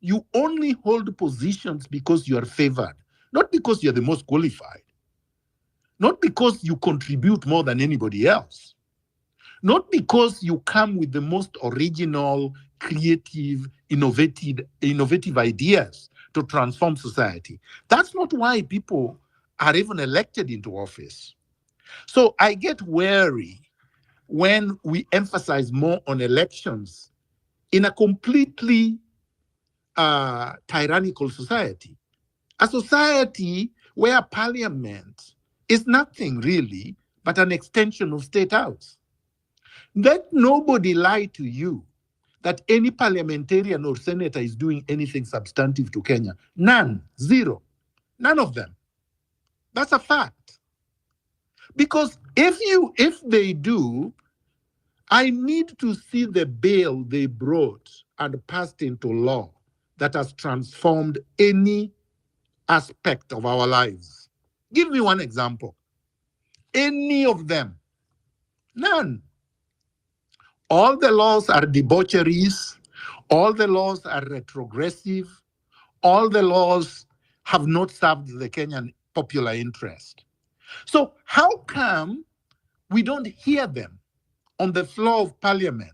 you only hold positions because you are favored, not because you're the most qualified, not because you contribute more than anybody else, not because you come with the most original, creative, innovative ideas to transform society. That's not why people are even elected into office. So I get wary when we emphasize more on elections in a completely tyrannical society. A society where parliament is nothing really but an extension of state house. Let nobody lie to you that any parliamentarian or senator is doing anything substantive to Kenya. None, zero, none of them. That's a fact. Because if they do, I need to see the bill they brought and passed into law that has transformed any aspect of our lives. Give me one example. Any of them? None. All the laws are debaucheries. All the laws are retrogressive. All the laws have not served the Kenyan popular interest. So how come we don't hear them on the floor of parliament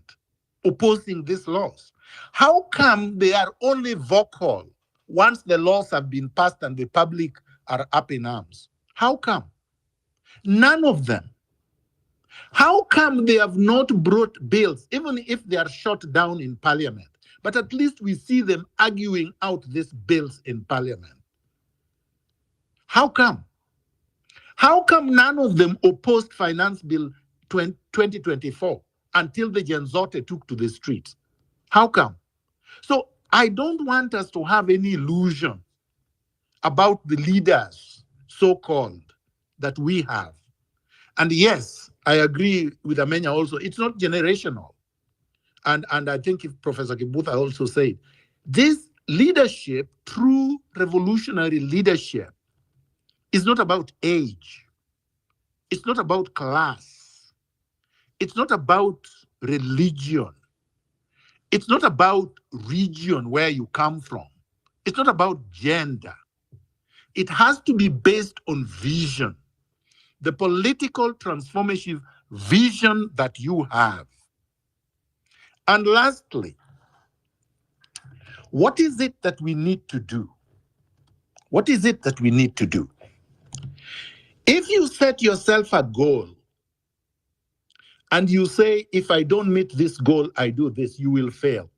opposing these laws? How come they are only vocal once the laws have been passed and the public are up in arms? How come? None of them. How come they have not brought bills, even if they are shot down in parliament, but at least we see them arguing out these bills in parliament? How come? How come none of them opposed Finance Bill 2024 until the Genzote took to the streets? How come? So I don't want us to have any illusion about the leaders, so-called, that we have. And yes, I agree with Amenya also, it's not generational. And I think if Professor Kibuta also said, this leadership, true revolutionary leadership, is not about age. It's not about class. It's not about religion. It's not about region where you come from. It's not about gender. It has to be based on vision, the political transformative vision that you have. And lastly, What is it that we need to do? What is it that we need to do? If you set yourself a goal and you say, if I don't meet this goal, I do this, you will fail.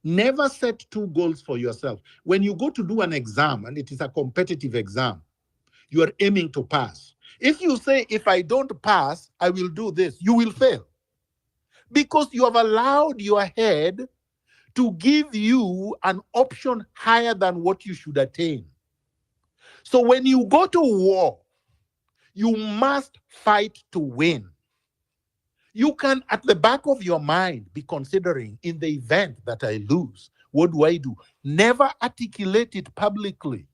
Never set two goals for yourself. When you go to do an exam and it is a competitive exam, you are aiming to pass. If you say, if I don't pass, I will do this, you will fail. Because you have allowed your head to give you an option higher than what you should attain. So when you go to war, you must fight to win. You can, at the back of your mind, be considering, in the event that I lose, what do I do? Never articulate it publicly.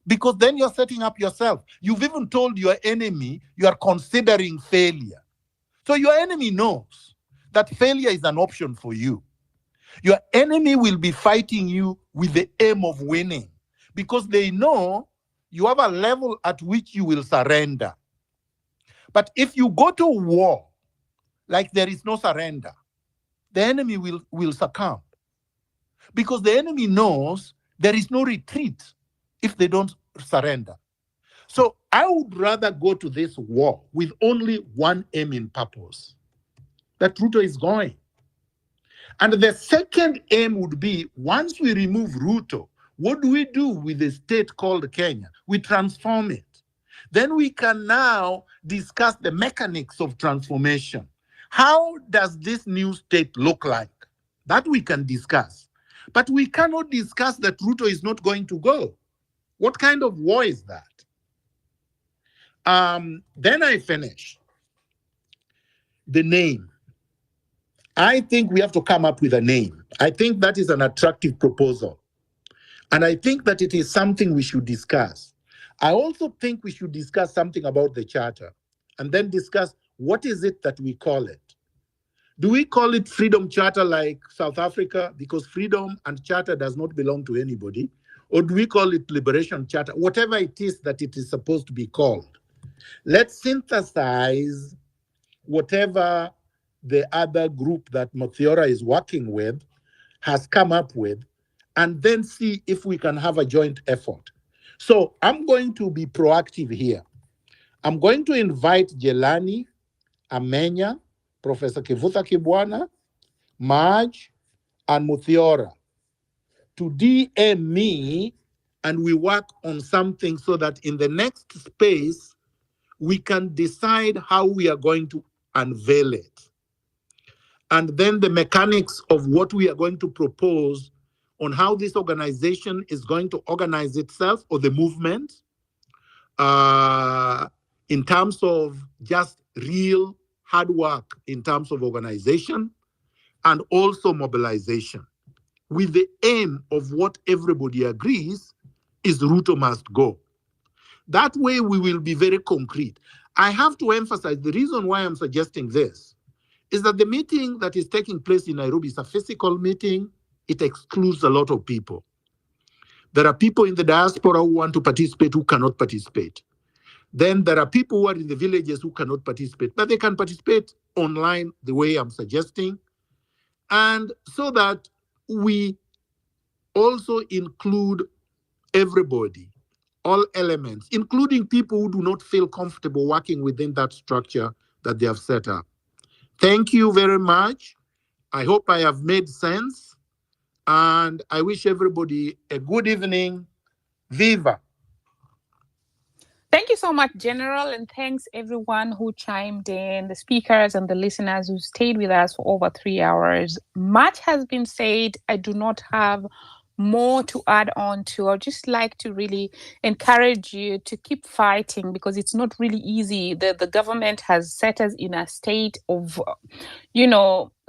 Because then you're setting up yourself. You've even told your enemy you are considering failure. So your enemy knows that failure is an option for you. Your enemy will be fighting you with the aim of winning because they know you have a level at which you will surrender. But if you go to war like there is no surrender, the enemy will succumb because the enemy knows there is no retreat if they don't surrender. So I would rather go to this war with only one aim in purpose, that Ruto is going. And the second aim would be, once we remove Ruto, what do we do with the state called Kenya? We transform it. Then we can now discuss the mechanics of transformation. How does this new state look like? That we can discuss. But we cannot discuss that Ruto is not going to go. What kind of war is that? Then I finish. The name. I think we have to come up with a name. I think that is an attractive proposal. And I think that it is something we should discuss. I also think we should discuss something about the charter and then discuss what is it that we call it. Do we call it Freedom Charter like South Africa? Because freedom and charter does not belong to anybody. Or do we call it Liberation Charter? Whatever it is that it is supposed to be called. Let's synthesize whatever the other group that Mothiora is working with has come up with, and then see if we can have a joint effort. So I'm going to be proactive here. I'm going to invite Jelani, Amenya, Professor Kivutha Kibwana, Maj, and Muthiora to DM me, and we work on something so that in the next space, we can decide how we are going to unveil it. And then the mechanics of what we are going to propose on how this organization is going to organize itself, or the movement, in terms of just real hard work in terms of organization and also mobilization, with the aim of what everybody agrees is Ruto must go. That way we will be very concrete. I have to emphasize the reason why I'm suggesting this is that the meeting that is taking place in Nairobi is a physical meeting. It excludes a lot of people. There are people in the diaspora who want to participate who cannot participate. Then there are people who are in the villages who cannot participate, but they can participate online the way I'm suggesting. And so that we also include everybody, all elements, including people who do not feel comfortable working within that structure that they have set up. Thank you very much. I hope I have made sense. And I wish everybody a good evening. Viva. Thank you so much, General, and thanks everyone who chimed in, the speakers and the listeners who stayed with us for over 3 hours. Much has been said. I do not have more to add on to. I'd just like to really encourage you to keep fighting, because it's not really easy. The government has set us in a state of,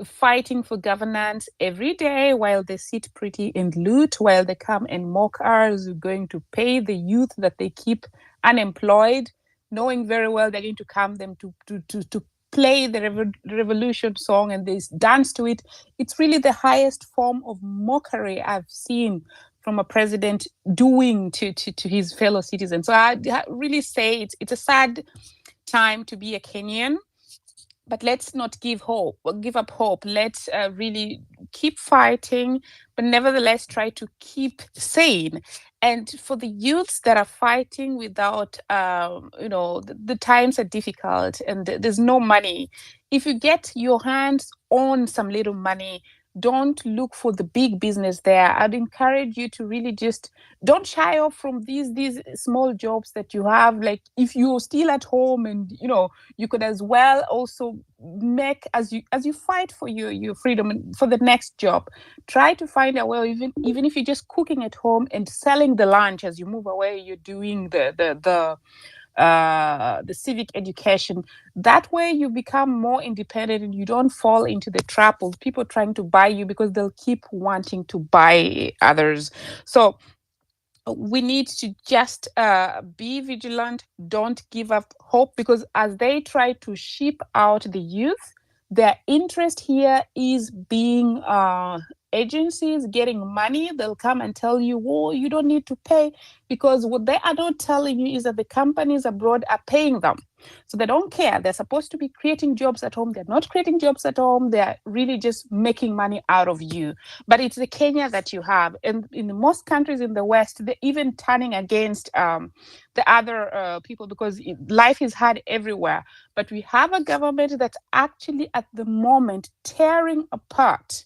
fighting for governance every day while they sit pretty and loot, while they come and mock us, going to pay the youth that they keep unemployed, knowing very well they're going to come them to play the revolution song and they dance to it. It's really the highest form of mockery I've seen from a president doing to his fellow citizens. So I really say it's a sad time to be a Kenyan, but let's not give up hope. Let's really keep fighting, but nevertheless try to keep sane. And for the youths that are fighting without, the times are difficult and there's no money. If you get your hands on some little money, don't look for the big business there. I'd encourage you to really just don't shy off from these small jobs that you have. Like if you're still at home, and you could as well also make, as you fight for your freedom and for the next job, try to find a way, even if you're just cooking at home and selling the lunch as you move away, you're doing the civic education. That way you become more independent and you don't fall into the trap of people trying to buy you, because they'll keep wanting to buy others. So we need to just be vigilant. Don't give up hope, because as they try to ship out the youth, their interest here is being agencies getting money. They'll come and tell you, oh, you don't need to pay, because what they are not telling you is that the companies abroad are paying them. So they don't care. They're supposed to be creating jobs at home. They're not creating jobs at home. They're really just making money out of you. But it's the Kenya that you have. And in most countries in the West, they're even turning against the other people, because life is hard everywhere. But we have a government that's actually at the moment tearing apart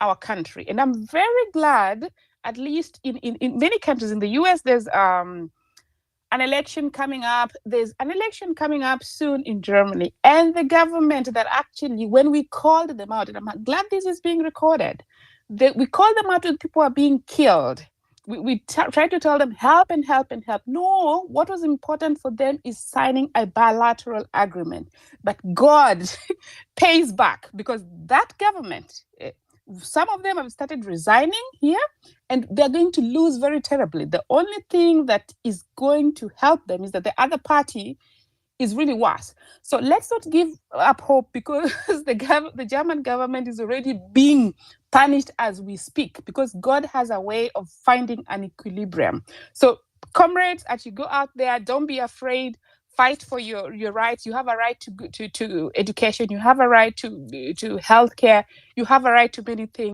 our country. And I'm very glad, at least in many countries, in the US, there's an election coming up. There's an election coming up soon in Germany. And the government that actually, when we called them out, and I'm glad this is being recorded, we called them out when people are being killed. We tried to tell them help and help and help. No, what was important for them is signing a bilateral agreement. But God pays back, because that government, some of them have started resigning here, and they're going to lose very terribly. The only thing that is going to help them is that the other party is really worse. So let's not give up hope, because the German government is already being punished as we speak, because God has a way of finding an equilibrium. So comrades, as you go out there, don't be afraid. Fight for your rights. You have a right to education. You have a right to healthcare. You have a right to many things.